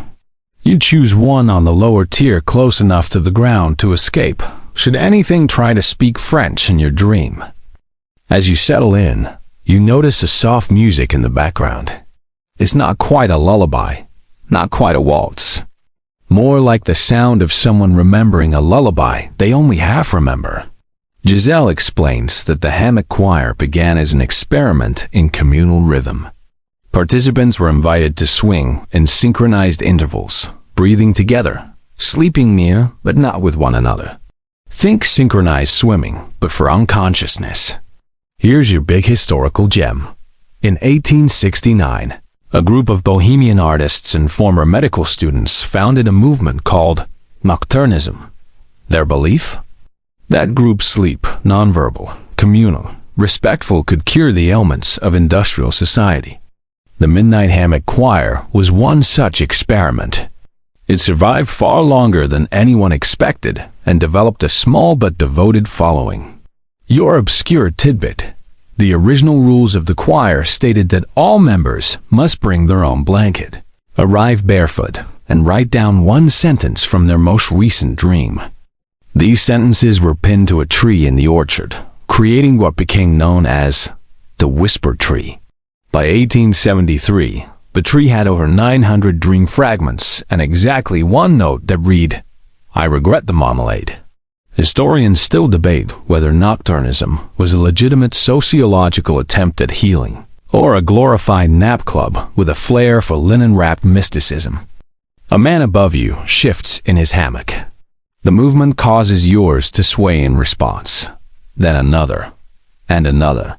You choose one on the lower tier close enough to the ground to escape, should anything try to speak French in your dream. As you settle in, you notice a soft music in the background. It's not quite a lullaby, not quite a waltz. More like the sound of someone remembering a lullaby they only half remember. Giselle explains that the hammock choir began as an experiment in communal rhythm. Participants were invited to swing in synchronized intervals, breathing together, sleeping near but not with one another. Think synchronized swimming, but for unconsciousness. Here's your big historical gem. In 1869, a group of bohemian artists and former medical students founded a movement called Nocturnism. Their belief? That group sleep, nonverbal, communal, respectful could cure the ailments of industrial society. The Midnight Hammock Choir was one such experiment. It survived far longer than anyone expected and developed a small but devoted following. Your obscure tidbit. The original rules of the choir stated that all members must bring their own blanket, arrive barefoot, and write down one sentence from their most recent dream. These sentences were pinned to a tree in the orchard, creating what became known as the Whisper Tree. By 1873, the tree had over 900 dream fragments and exactly one note that read, I regret the marmalade. Historians still debate whether nocturnism was a legitimate sociological attempt at healing, or a glorified nap club with a flair for linen-wrapped mysticism. A man above you shifts in his hammock. The movement causes yours to sway in response, then another, and another.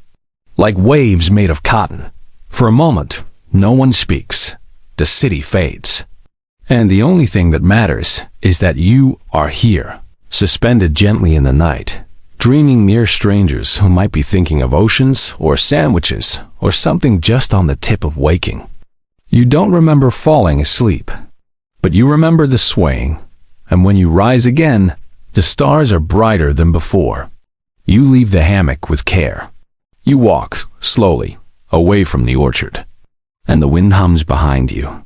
Like waves made of cotton. For a moment, no one speaks. The city fades. And the only thing that matters is that you are here, suspended gently in the night, dreaming near strangers who might be thinking of oceans or sandwiches or something just on the tip of waking. You don't remember falling asleep, but you remember the swaying, and when you rise again, the stars are brighter than before. You leave the hammock with care. You walk, slowly, away from the orchard. and the wind hums behind you.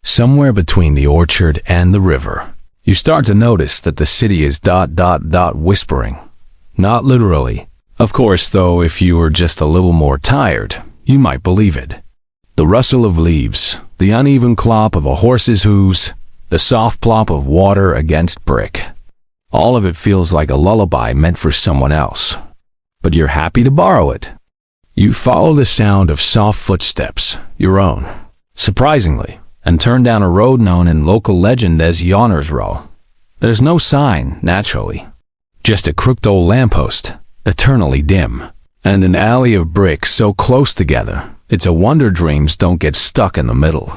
Somewhere between the orchard and the river, you start to notice that the city is ... whispering. Not literally. Of course, though, if you were just a little more tired, you might believe it. The rustle of leaves, the uneven clop of a horse's hooves, the soft plop of water against brick. All of it feels like a lullaby meant for someone else. But you're happy to borrow it. You follow the sound of soft footsteps, your own, surprisingly, and turn down a road known in local legend as Yawner's Row. There's no sign, naturally. Just a crooked old lamppost, eternally dim, and an alley of bricks so close together, it's a wonder dreams don't get stuck in the middle.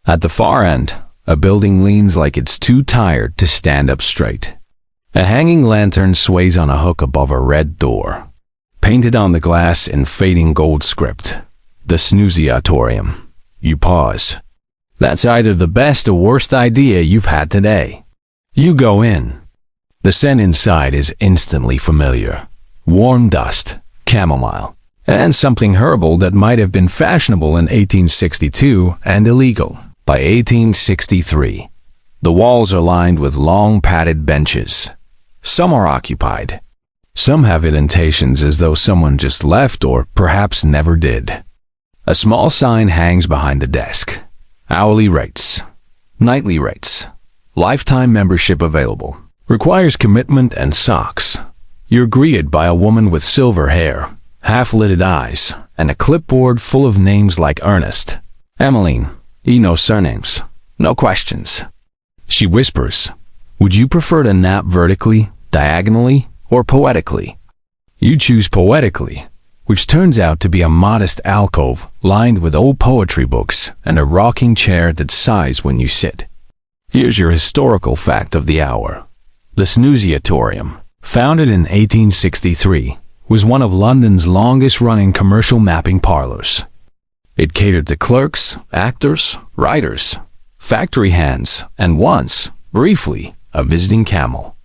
At the far end, a building leans like it's too tired to stand up straight. A hanging lantern sways on a hook above a red door. Painted on the glass in fading gold script, the Snooziatorium. You pause. That's either the best or worst idea you've had today. You go in. The scent inside is instantly familiar. Warm dust, chamomile, and something herbal that might have been fashionable in 1862 and illegal by 1863. The walls are lined with long padded benches. Some are occupied. Some have indentations as though someone just left or perhaps never did. A small sign hangs behind the desk. Hourly rates, nightly rates, lifetime membership available. Requires commitment and socks. You're greeted by a woman with silver hair, half-lidded eyes, and a clipboard full of names like Ernest, Emmeline. No surnames, no questions. She whispers, "Would you prefer to nap vertically, diagonally, or poetically?" You choose poetically, which turns out to be a modest alcove lined with old poetry books and a rocking chair that sighs when you sit. Here's your historical fact of the hour. The Snooziatorium, founded in 1863, was one of London's longest-running commercial mapping parlors. It catered to clerks, actors, writers, factory hands, and once, briefly, a visiting camel.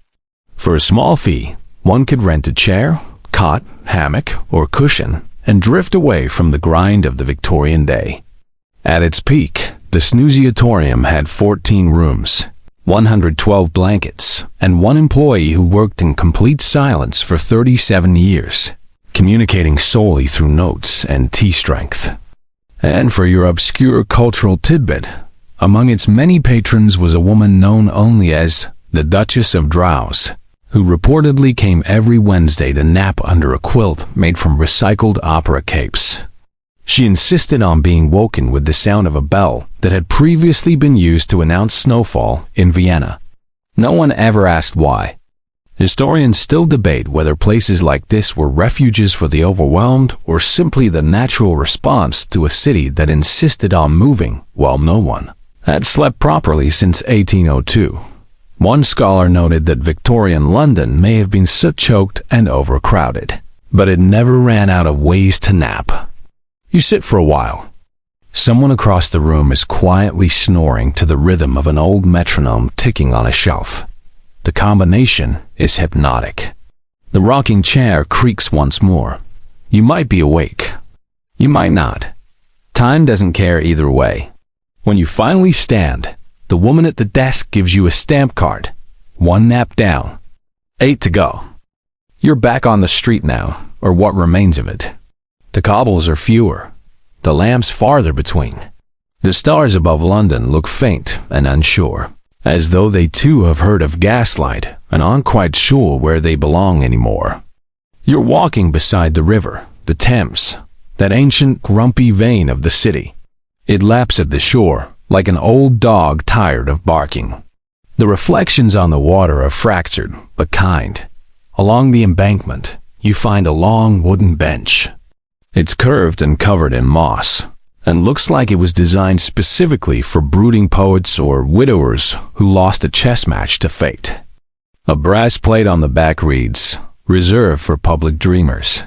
For a small fee, one could rent a chair, cot, hammock, or cushion and drift away from the grind of the Victorian day. At its peak, the Snooziatorium had 14 rooms, 112 blankets, and one employee who worked in complete silence for 37 years, communicating solely through notes and tea strength. And for your obscure cultural tidbit, among its many patrons was a woman known only as the Duchess of Drowse, who reportedly came every Wednesday to nap under a quilt made from recycled opera capes. She insisted on being woken with the sound of a bell that had previously been used to announce snowfall in Vienna. No one ever asked why. Historians still debate whether places like this were refuges for the overwhelmed or simply the natural response to a city that insisted on moving while no one had slept properly since 1802. One scholar noted that Victorian London may have been soot-choked and overcrowded, but it never ran out of ways to nap. You sit for a while. Someone across the room is quietly snoring to the rhythm of an old metronome ticking on a shelf. The combination is hypnotic. The rocking chair creaks once more. You might be awake. You might not. Time doesn't care either way. When you finally stand, the woman at the desk gives you a stamp card. 1 nap down. 8 to go. You're back on the street now, or what remains of it. The cobbles are fewer. The lamps farther between. The stars above London look faint and unsure, as though they too have heard of gaslight and aren't quite sure where they belong anymore. You're walking beside the river, the Thames, that ancient grumpy vein of the city. It laps at the shore, like an old dog tired of barking. The reflections on the water are fractured, but kind. Along the embankment, you find a long wooden bench. It's curved and covered in moss, and looks like it was designed specifically for brooding poets or widowers who lost a chess match to fate. A brass plate on the back reads, "Reserved for public dreamers."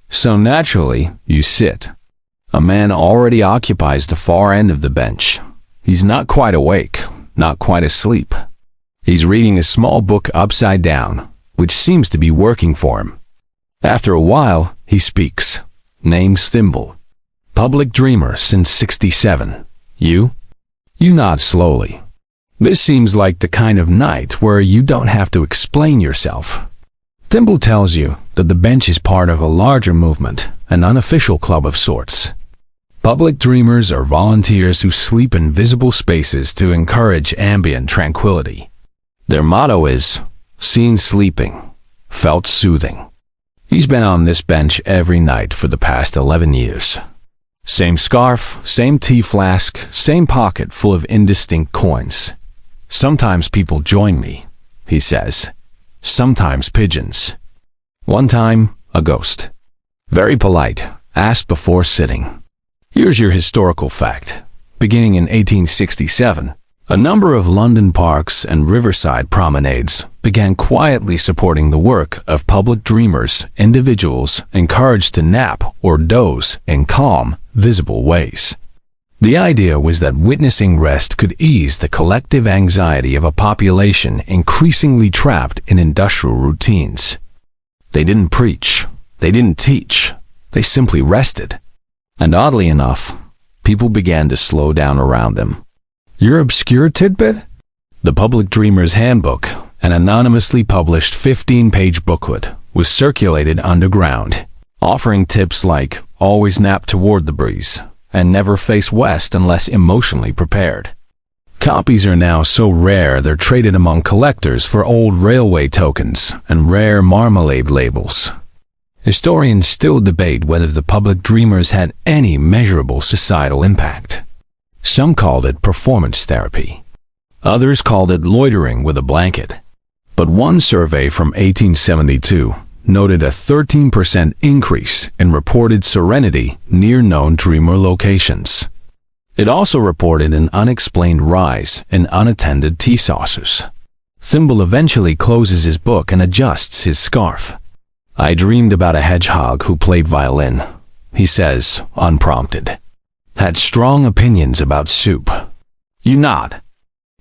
So naturally, you sit. A man already occupies the far end of the bench. He's not quite awake, not quite asleep. He's reading a small book upside down, which seems to be working for him. After a while, he speaks. Name's Thimble. Public dreamer since '67. You? You nod slowly. This seems like the kind of night where you don't have to explain yourself. Thimble tells you that the bench is part of a larger movement, an unofficial club of sorts. Public dreamers are volunteers who sleep in visible spaces to encourage ambient tranquility. Their motto is, seen sleeping, felt soothing. He's been on this bench every night for the past 11 years. Same scarf, same tea flask, same pocket full of indistinct coins. Sometimes people join me, he says. Sometimes pigeons. One time, a ghost. Very polite, asked before sitting. Here's your historical fact. Beginning in 1867, a number of London parks and riverside promenades began quietly supporting the work of public dreamers, individuals encouraged to nap or doze in calm, visible ways. The idea was that witnessing rest could ease the collective anxiety of a population increasingly trapped in industrial routines. They didn't preach, they didn't teach, they simply rested. And oddly enough, people began to slow down around them. Your obscure tidbit? The Public Dreamer's Handbook, an anonymously published 15-page booklet, was circulated underground, offering tips like always nap toward the breeze and never face west unless emotionally prepared. Copies are now so rare they're traded among collectors for old railway tokens and rare marmalade labels. Historians still debate whether the Public Dreamers had any measurable societal impact. Some called it performance therapy. Others called it loitering with a blanket. But one survey from 1872 noted a 13% increase in reported serenity near known dreamer locations. It also reported an unexplained rise in unattended tea saucers. Thimble eventually closes his book and adjusts his scarf. I dreamed about a hedgehog who played violin, he says, unprompted. Had strong opinions about soup. You nod.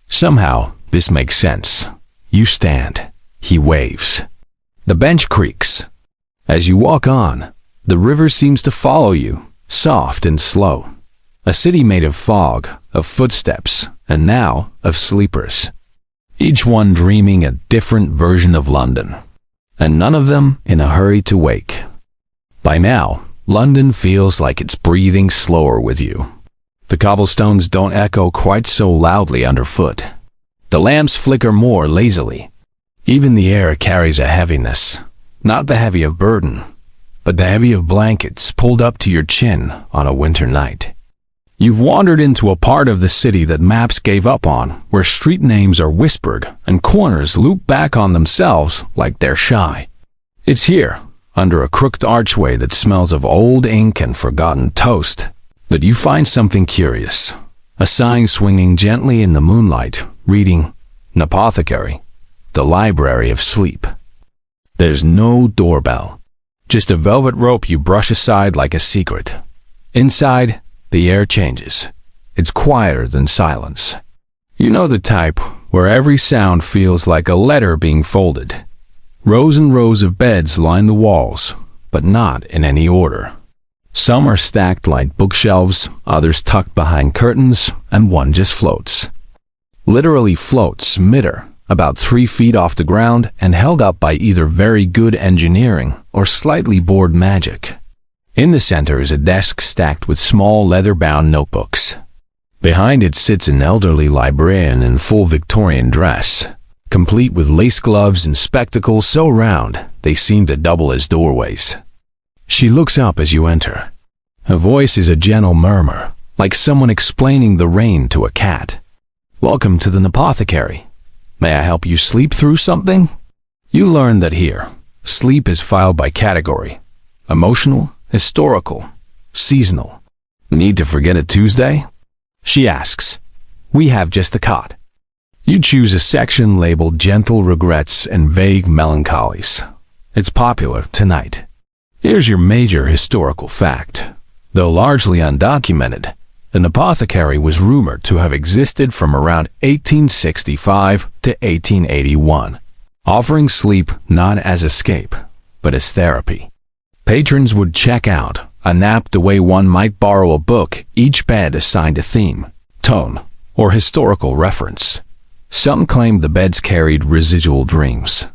Somehow, this makes sense. You stand. He waves. The bench creaks. As you walk on, the river seems to follow you, soft and slow. A city made of fog, of footsteps, and now of sleepers. Each one dreaming a different version of London, and none of them in a hurry to wake. By now, London feels like it's breathing slower with you. The cobblestones don't echo quite so loudly underfoot. The lamps flicker more lazily. Even the air carries a heaviness, not the heavy of burden, but the heavy of blankets pulled up to your chin on a winter night. You've wandered into a part of the city that maps gave up on, where street names are whispered and corners loop back on themselves like they're shy. It's here, under a crooked archway that smells of old ink and forgotten toast, that you find something curious. A sign swinging gently in the moonlight, reading, "An apothecary, the library of sleep." There's no doorbell, just a velvet rope you brush aside like a secret. Inside, the air changes. It's quieter than silence. You know the type where every sound feels like a letter being folded. Rows and rows of beds line the walls, but not in any order. Some are stacked like bookshelves, others tucked behind curtains, and one just floats. Literally floats midair, about 3 feet off the ground and held up by either very good engineering or slightly bored magic. In the center is a desk stacked with small leather-bound notebooks. Behind it sits an elderly librarian in full Victorian dress, complete with lace gloves and spectacles so round they seem to double as doorways. She looks up as you enter. Her voice is a gentle murmur, like someone explaining the rain to a cat. "Welcome to the apothecary. May I help you sleep through something?" You learn that here, sleep is filed by category: emotional, historical, seasonal. Need to forget a Tuesday? She asks. We have just a cot. You choose a section labeled gentle regrets and vague melancholies. It's popular tonight. Here's your major historical fact. Though largely undocumented, an apothecary was rumored to have existed from around 1865 to 1881, offering sleep not as escape, but as therapy. Patrons would check out, a nap the way one might borrow a book, each bed assigned a theme, tone, or historical reference. Some claimed the beds carried residual dreams.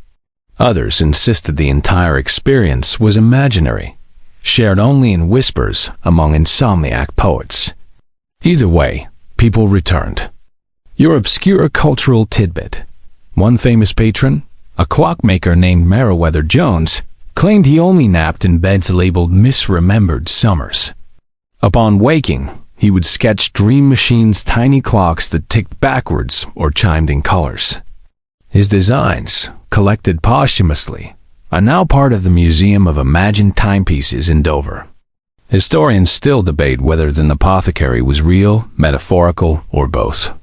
Others insisted the entire experience was imaginary, shared only in whispers among insomniac poets. Either way, people returned. Your obscure cultural tidbit. One famous patron, a clockmaker named Meriwether Jones, claimed he only napped in beds labeled misremembered summers. Upon waking, he would sketch dream machines' tiny clocks that ticked backwards or chimed in colors. His designs, collected posthumously, are now part of the Museum of Imagined Timepieces in Dover. Historians still debate whether the apothecary was real, metaphorical, or both.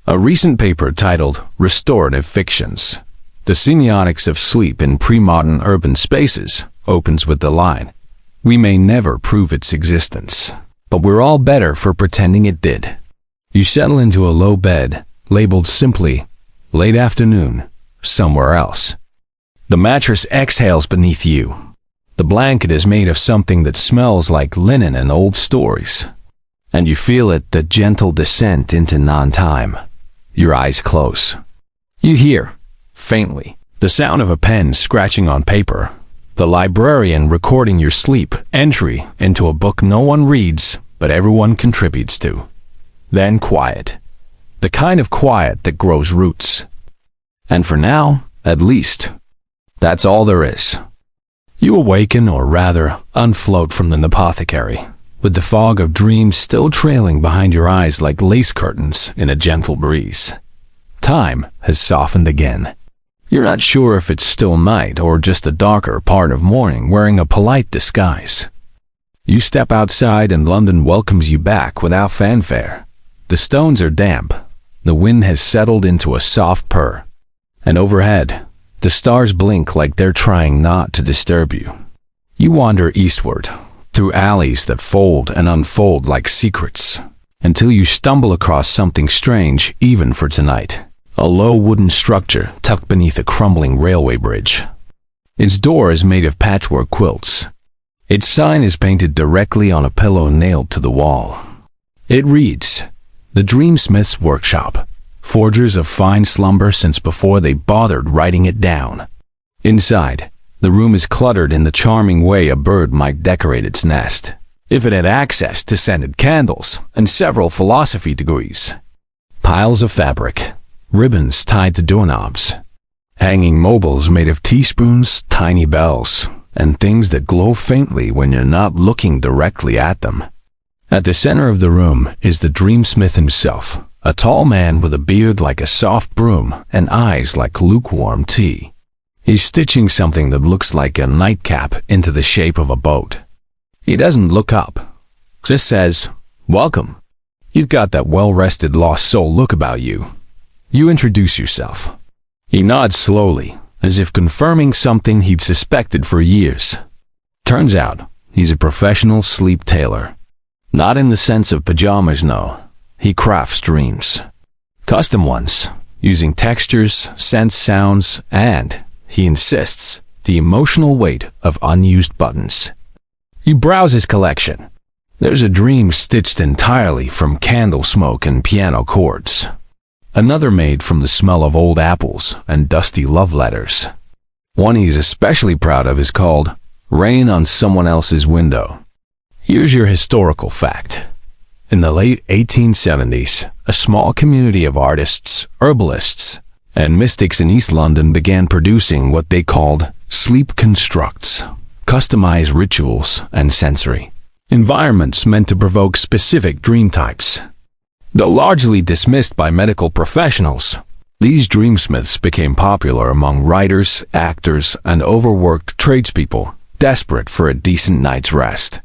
A recent paper titled Restorative Fictions: The Semiotics of Sleep in Pre-Modern Urban Spaces opens with the line, "We may never prove its existence, but we're all better for pretending it did." You settle into a low bed, labeled simply, "Late afternoon, somewhere else." The mattress exhales beneath you. The blanket is made of something that smells like linen and old stories. And you feel it, the gentle descent into non-time. Your eyes close. You hear, faintly, the sound of a pen scratching on paper, the librarian recording your sleep entry into a book no one reads, but everyone contributes to. Then quiet. The kind of quiet that grows roots. And for now, at least, that's all there is. You awaken, or rather, unfloat from the apothecary, with the fog of dreams still trailing behind your eyes like lace curtains in a gentle breeze. Time has softened again. You're not sure if it's still night or just a darker part of morning wearing a polite disguise. You step outside and London welcomes you back without fanfare. The stones are damp. The wind has settled into a soft purr. And overhead, the stars blink like they're trying not to disturb you. You wander eastward, through alleys that fold and unfold like secrets, until you stumble across something strange even for tonight. A low wooden structure tucked beneath a crumbling railway bridge. Its door is made of patchwork quilts. Its sign is painted directly on a pillow nailed to the wall. It reads, "The Dreamsmith's Workshop. Forgers of fine slumber since before they bothered writing it down." Inside, the room is cluttered in the charming way a bird might decorate its nest, if it had access to scented candles and several philosophy degrees. Piles of fabric, ribbons tied to doorknobs, hanging mobiles made of teaspoons, tiny bells, and things that glow faintly when you're not looking directly at them. At the center of the room is the dreamsmith himself, a tall man with a beard like a soft broom and eyes like lukewarm tea. He's stitching something that looks like a nightcap into the shape of a boat. He doesn't look up, just says, "Welcome." You've got that well-rested lost soul look about you. You introduce yourself. He nods slowly, as if confirming something he'd suspected for years. Turns out, he's a professional sleep tailor. Not in the sense of pajamas, no. He crafts dreams. Custom ones, using textures, scents, sounds, and, he insists, the emotional weight of unused buttons. You browse his collection. There's a dream stitched entirely from candle smoke and piano chords. Another made from the smell of old apples and dusty love letters. One he's especially proud of is called "Rain on Someone Else's Window." Here's your historical fact. In the late 1870s, a small community of artists, herbalists, and mystics in East London began producing what they called sleep constructs, customized rituals and sensory environments meant to provoke specific dream types. Though largely dismissed by medical professionals, these dreamsmiths became popular among writers, actors, and overworked tradespeople desperate for a decent night's rest.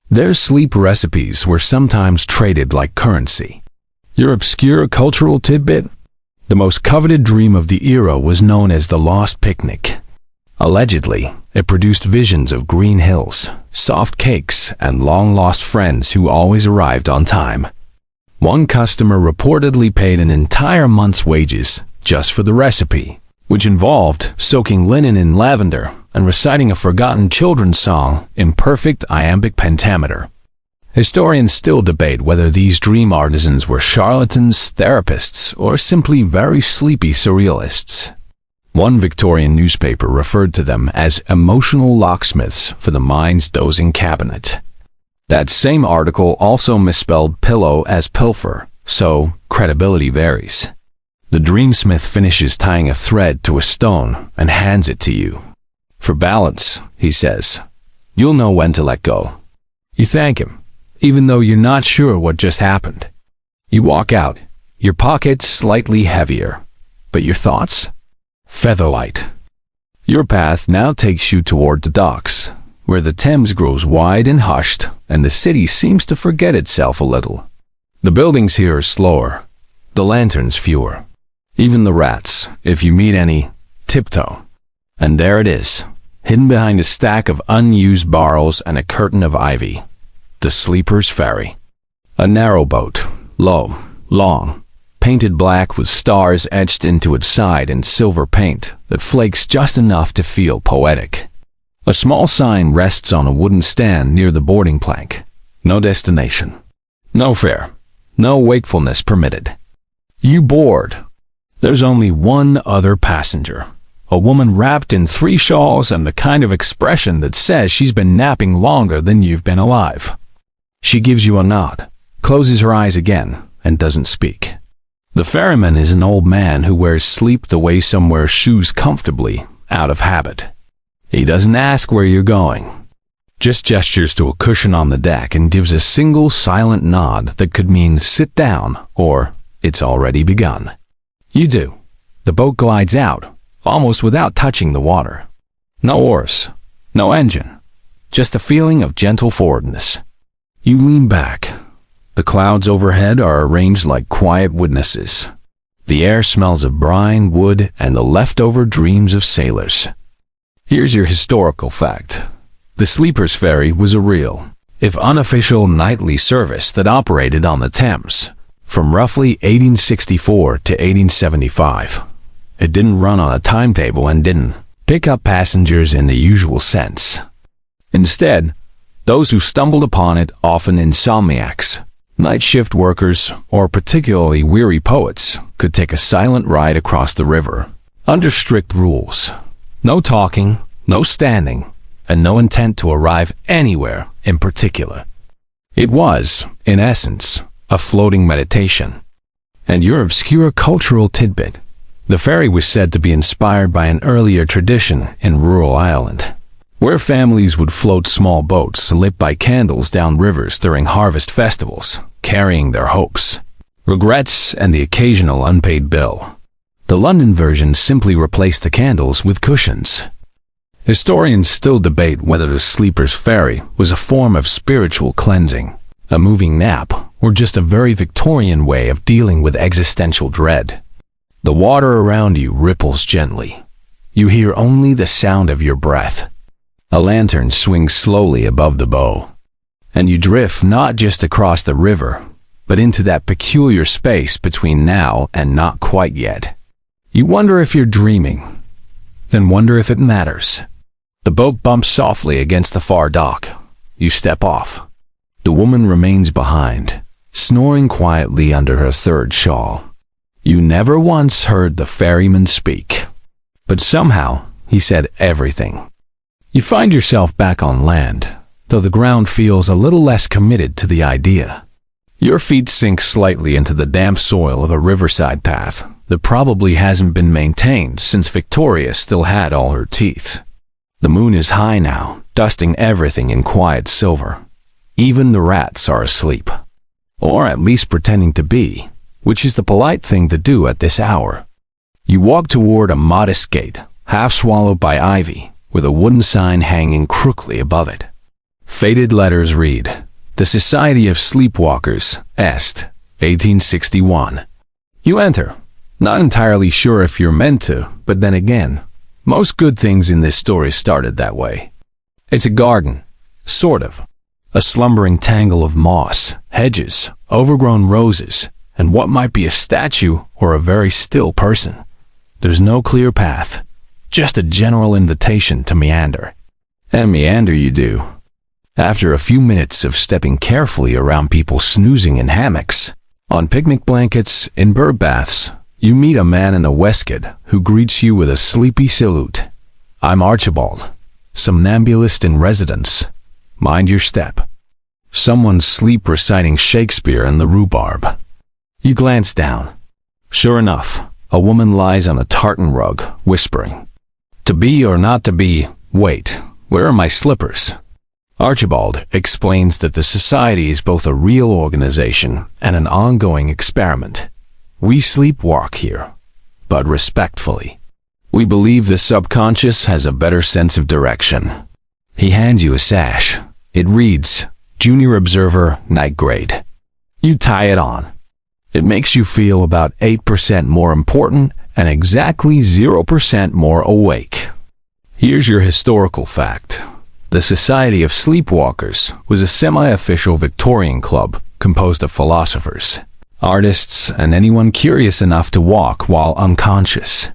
Their sleep recipes were sometimes traded like currency. Your obscure cultural tidbit? The most coveted dream of the era was known as the Lost Picnic. Allegedly, it produced visions of green hills, soft cakes, and long-lost friends who always arrived on time. One customer reportedly paid an entire month's wages just for the recipe, which involved soaking linen in lavender and reciting a forgotten children's song in perfect iambic pentameter. Historians still debate whether these dream artisans were charlatans, therapists, or simply very sleepy surrealists. One Victorian newspaper referred to them as emotional locksmiths for the mind's dozing cabinet. That same article also misspelled pillow as pilfer, so credibility varies. The dreamsmith finishes tying a thread to a stone and hands it to you. For balance, he says, you'll know when to let go. You thank him, even though you're not sure what just happened. You walk out, your pockets slightly heavier, but your thoughts? Featherlight. Your path now takes you toward the docks, where the Thames grows wide and hushed, and the city seems to forget itself a little. The buildings here are slower, the lanterns fewer. Even the rats, if you meet any, tiptoe. And there it is, hidden behind a stack of unused barrels and a curtain of ivy. The Sleeper's Ferry. A narrow boat, low, long, painted black with stars etched into its side in silver paint that flakes just enough to feel poetic. A small sign rests on a wooden stand near the boarding plank. No destination. No fare. No wakefulness permitted. You board. There's only one other passenger. A woman wrapped in 3 shawls and the kind of expression that says she's been napping longer than you've been alive. She gives you a nod, closes her eyes again, and doesn't speak. The ferryman is an old man who wears sleep the way some wear shoes comfortably, out of habit. He doesn't ask where you're going, just gestures to a cushion on the deck and gives a single silent nod that could mean sit down or it's already begun. You do. The boat glides out, almost without touching the water. No oars, no engine, just a feeling of gentle forwardness. You lean back. The clouds overhead are arranged like quiet witnesses. The air smells of brine, wood, and the leftover dreams of sailors. Here's your historical fact. The Sleeper's Ferry was a real, if unofficial, nightly service that operated on the Thames from roughly 1864 to 1875. It didn't run on a timetable and didn't pick up passengers in the usual sense. Instead, those who stumbled upon it, often insomniacs, night shift workers, or particularly weary poets, could take a silent ride across the river, under strict rules. No talking, no standing, and no intent to arrive anywhere in particular. It was, in essence, a floating meditation. And your obscure cultural tidbit, the ferry was said to be inspired by an earlier tradition in rural Ireland, where families would float small boats lit by candles down rivers during harvest festivals, carrying their hopes, regrets, and the occasional unpaid bill. The London version simply replaced the candles with cushions. Historians still debate whether the Sleeper's Ferry was a form of spiritual cleansing, a moving nap, or just a very Victorian way of dealing with existential dread. The water around you ripples gently. You hear only the sound of your breath. A lantern swings slowly above the bow, and you drift not just across the river, but into that peculiar space between now and not quite yet. You wonder if you're dreaming, then wonder if it matters. The boat bumps softly against the far dock. You step off. The woman remains behind, snoring quietly under her 3rd shawl. You never once heard the ferryman speak, but somehow he said everything. You find yourself back on land, though the ground feels a little less committed to the idea. Your feet sink slightly into the damp soil of a riverside path that probably hasn't been maintained since Victoria still had all her teeth. The moon is high now, dusting everything in quiet silver. Even the rats are asleep, or at least pretending to be, which is the polite thing to do at this hour. You walk toward a modest gate, half swallowed by ivy, with a wooden sign hanging crookedly above it. Faded letters read, "The Society of Sleepwalkers, Est, 1861. You enter, not entirely sure if you're meant to, but then again, most good things in this story started that way. It's a garden, sort of. A slumbering tangle of moss, hedges, overgrown roses, and what might be a statue or a very still person. There's no clear path, just a general invitation to meander. And meander you do. After a few minutes of stepping carefully around people snoozing in hammocks, on picnic blankets, in bird baths, you meet a man in a waistcoat who greets you with a sleepy salute. I'm Archibald, somnambulist in residence. Mind your step. Someone's sleep reciting Shakespeare in the rhubarb. You glance down. Sure enough, a woman lies on a tartan rug, whispering, "To be or not to be, wait, where are my slippers?" Archibald explains that the society is both a real organization and an ongoing experiment. We sleepwalk here, but respectfully. We believe the subconscious has a better sense of direction. He hands you a sash. It reads, Junior Observer, Night Grade. You tie it on. It makes you feel about 8% more important and exactly 0% more awake. Here's your historical fact. The Society of Sleepwalkers was a semi-official Victorian club composed of philosophers, artists, and anyone curious enough to walk while unconscious.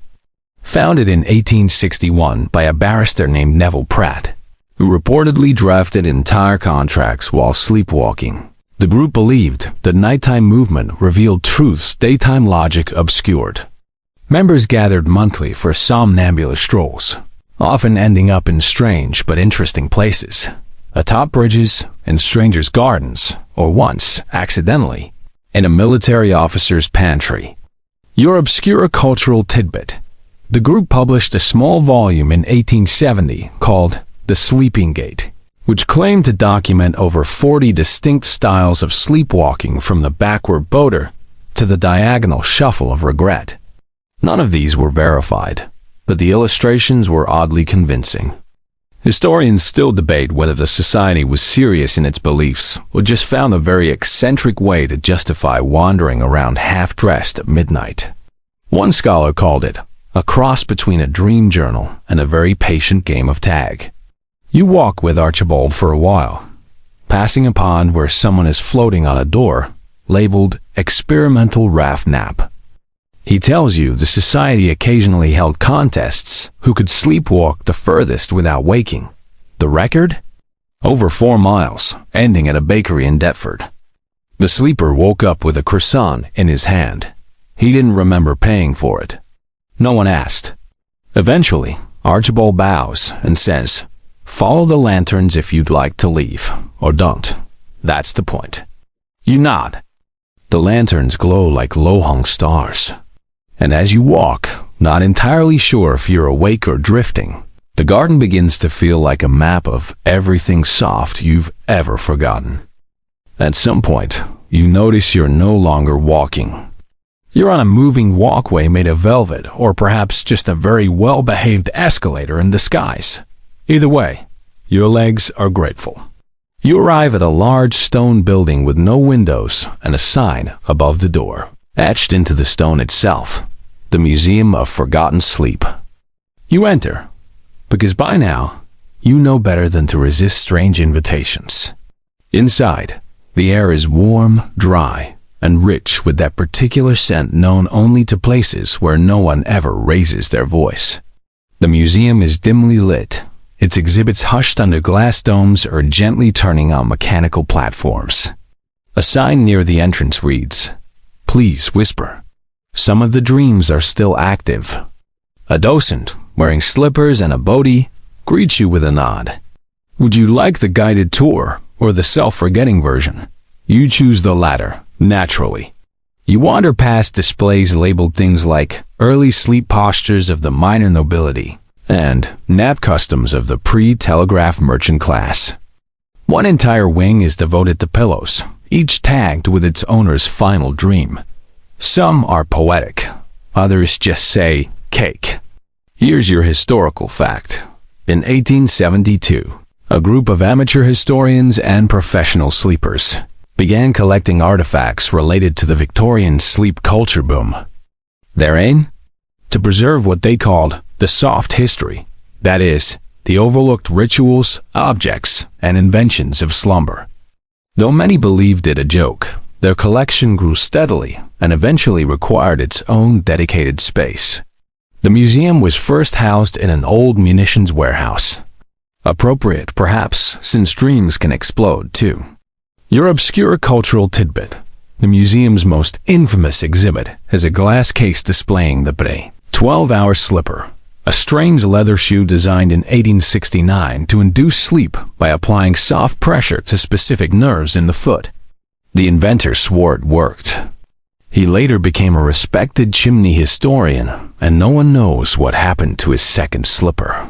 Founded in 1861 by a barrister named Neville Pratt, who reportedly drafted entire contracts while sleepwalking. The group believed the nighttime movement revealed truths daytime logic obscured. Members gathered monthly for somnambulist strolls, often ending up in strange but interesting places, atop bridges, in strangers' gardens, or once, accidentally, in a military officer's pantry. Your obscure cultural tidbit. The group published a small volume in 1870 called The Sleeping Gate, which claimed to document over 40 distinct styles of sleepwalking from the backward boater to the diagonal shuffle of regret. None of these were verified, but the illustrations were oddly convincing. Historians still debate whether the society was serious in its beliefs or just found a very eccentric way to justify wandering around half-dressed at midnight. One scholar called it a cross between a dream journal and a very patient game of tag. You walk with Archibald for a while, passing a pond where someone is floating on a door labeled Experimental Raft Nap. He tells you the society occasionally held contests who could sleepwalk the furthest without waking. The record? Over 4 miles, ending at a bakery in Deptford. The sleeper woke up with a croissant in his hand. He didn't remember paying for it. No one asked. Eventually, Archibald bows and says, "Follow the lanterns if you'd like to leave, or don't. That's the point." You nod. The lanterns glow like low-hung stars. And as you walk, not entirely sure if you're awake or drifting, the garden begins to feel like a map of everything soft you've ever forgotten. At some point, you notice you're no longer walking. You're on a moving walkway made of velvet, or perhaps just a very well-behaved escalator in disguise. Either way, your legs are grateful. You arrive at a large stone building with no windows and a sign above the door. Etched into the stone itself, the Museum of Forgotten Sleep. You enter, because by now, you know better than to resist strange invitations. Inside, the air is warm, dry, and rich with that particular scent known only to places where no one ever raises their voice. The museum is dimly lit, its exhibits hushed under glass domes or gently turning on mechanical platforms. A sign near the entrance reads, "Please whisper." Some of the dreams are still active. A docent, wearing slippers and a bodie, greets you with a nod. Would you like the guided tour or the self-forgetting version? You choose the latter, naturally. You wander past displays labeled things like early sleep postures of the minor nobility and nap customs of the pre-telegraph merchant class. One entire wing is devoted to pillows, each tagged with its owner's final dream. Some are poetic, others just say cake. Here's your historical fact. In 1872, a group of amateur historians and professional sleepers began collecting artifacts related to the Victorian sleep culture boom. Their aim? To preserve what they called the soft history, that is, the overlooked rituals, objects, and inventions of slumber. Though many believed it a joke, their collection grew steadily and eventually required its own dedicated space. The museum was first housed in an old munitions warehouse. Appropriate, perhaps, since dreams can explode, too. Your obscure cultural tidbit. The museum's most infamous exhibit has a glass case displaying the Bre 12-hour slipper, a strange leather shoe designed in 1869 to induce sleep by applying soft pressure to specific nerves in the foot. The inventor swore it worked. He later became a respected chimney historian, and no one knows what happened to his second slipper.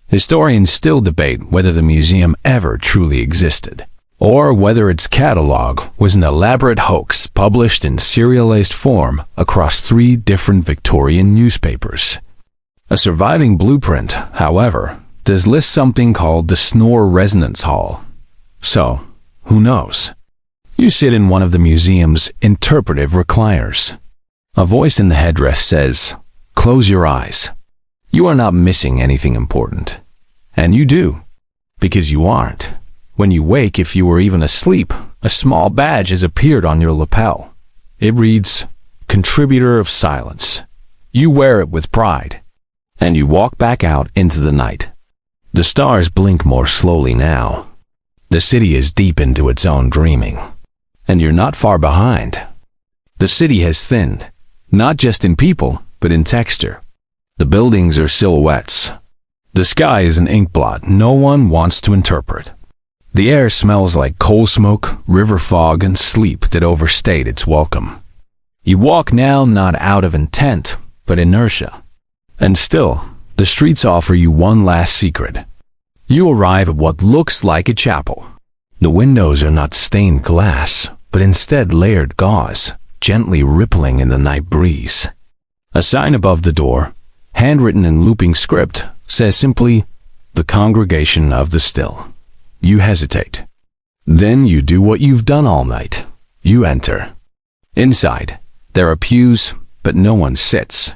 Historians still debate whether the museum ever truly existed, or whether its catalog was an elaborate hoax published in serialized form across 3 different Victorian newspapers. A surviving blueprint, however, does list something called the Snore Resonance Hall. So, who knows? You sit in one of the museum's interpretive recliners. A voice in the headdress says, "Close your eyes. You are not missing anything important." And you do, because you aren't. When you wake, if you were even asleep, a small badge has appeared on your lapel. It reads, "Contributor of Silence." You wear it with pride, and you walk back out into the night. The stars blink more slowly now. The city is deep into its own dreaming, and you're not far behind. The city has thinned, not just in people, but in texture. The buildings are silhouettes. The sky is an inkblot no one wants to interpret. The air smells like coal smoke, river fog, and sleep that overstayed its welcome. You walk now not out of intent, but inertia. And still, the streets offer you one last secret. You arrive at what looks like a chapel. The windows are not stained glass, but instead layered gauze, gently rippling in the night breeze. A sign above the door, handwritten in looping script, says simply, "The Congregation of the Still." You hesitate. Then you do what you've done all night. You enter. Inside, there are pews, but no one sits.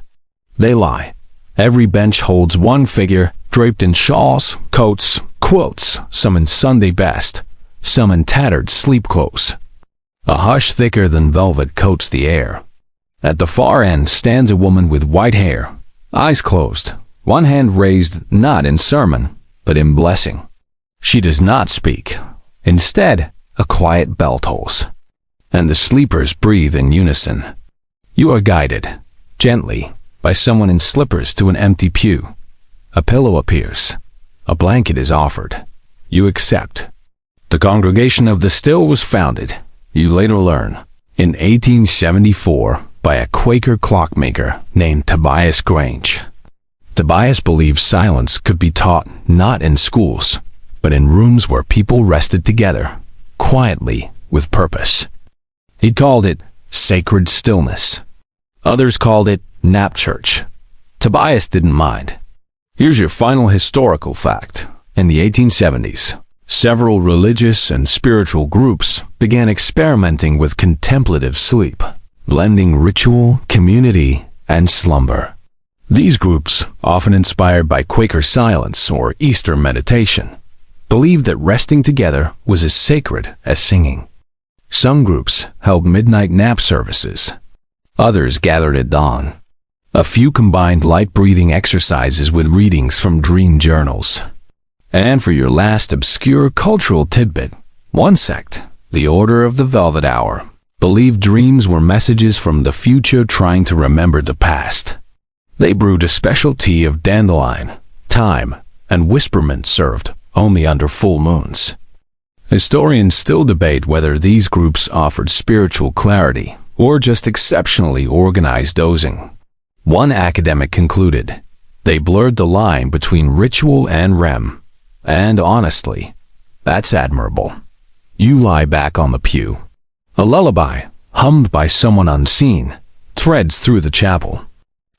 They lie. Every bench holds one figure, draped in shawls, coats, quilts, some in Sunday best, some in tattered sleep clothes. A hush thicker than velvet coats the air. At the far end stands a woman with white hair, eyes closed, one hand raised not in sermon, but in blessing. She does not speak. Instead, a quiet bell tolls, and the sleepers breathe in unison. You are guided, gently, by someone in slippers to an empty pew. A pillow appears. A blanket is offered. You accept. The Congregation of the Still was founded, you later learn, in 1874 by a Quaker clockmaker named Tobias Grange. Tobias believed silence could be taught not in schools, but in rooms where people rested together, quietly, with purpose. He called it sacred stillness. Others called it nap church. Tobias didn't mind. Here's your final historical fact. In the 1870s, several religious and spiritual groups began experimenting with contemplative sleep, blending ritual, community, and slumber. These groups, often inspired by Quaker silence or Eastern meditation, believed that resting together was as sacred as singing. Some groups held midnight nap services. Others gathered at dawn. A few combined light-breathing exercises with readings from dream journals. And for your last obscure cultural tidbit, one sect, the Order of the Velvet Hour, believed dreams were messages from the future trying to remember the past. They brewed a special tea of dandelion, thyme, and whispermint served only under full moons. Historians still debate whether these groups offered spiritual clarity or just exceptionally organized dozing. One academic concluded, they blurred the line between ritual and REM. And honestly, that's admirable. You lie back on the pew. A lullaby, hummed by someone unseen, threads through the chapel.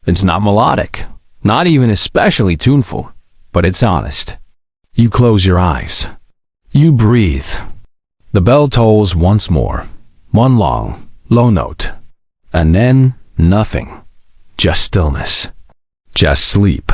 It's not melodic, not even especially tuneful, but it's honest. You close your eyes. You breathe. The bell tolls once more, one long, low note. And then, nothing. Just stillness. Just sleep.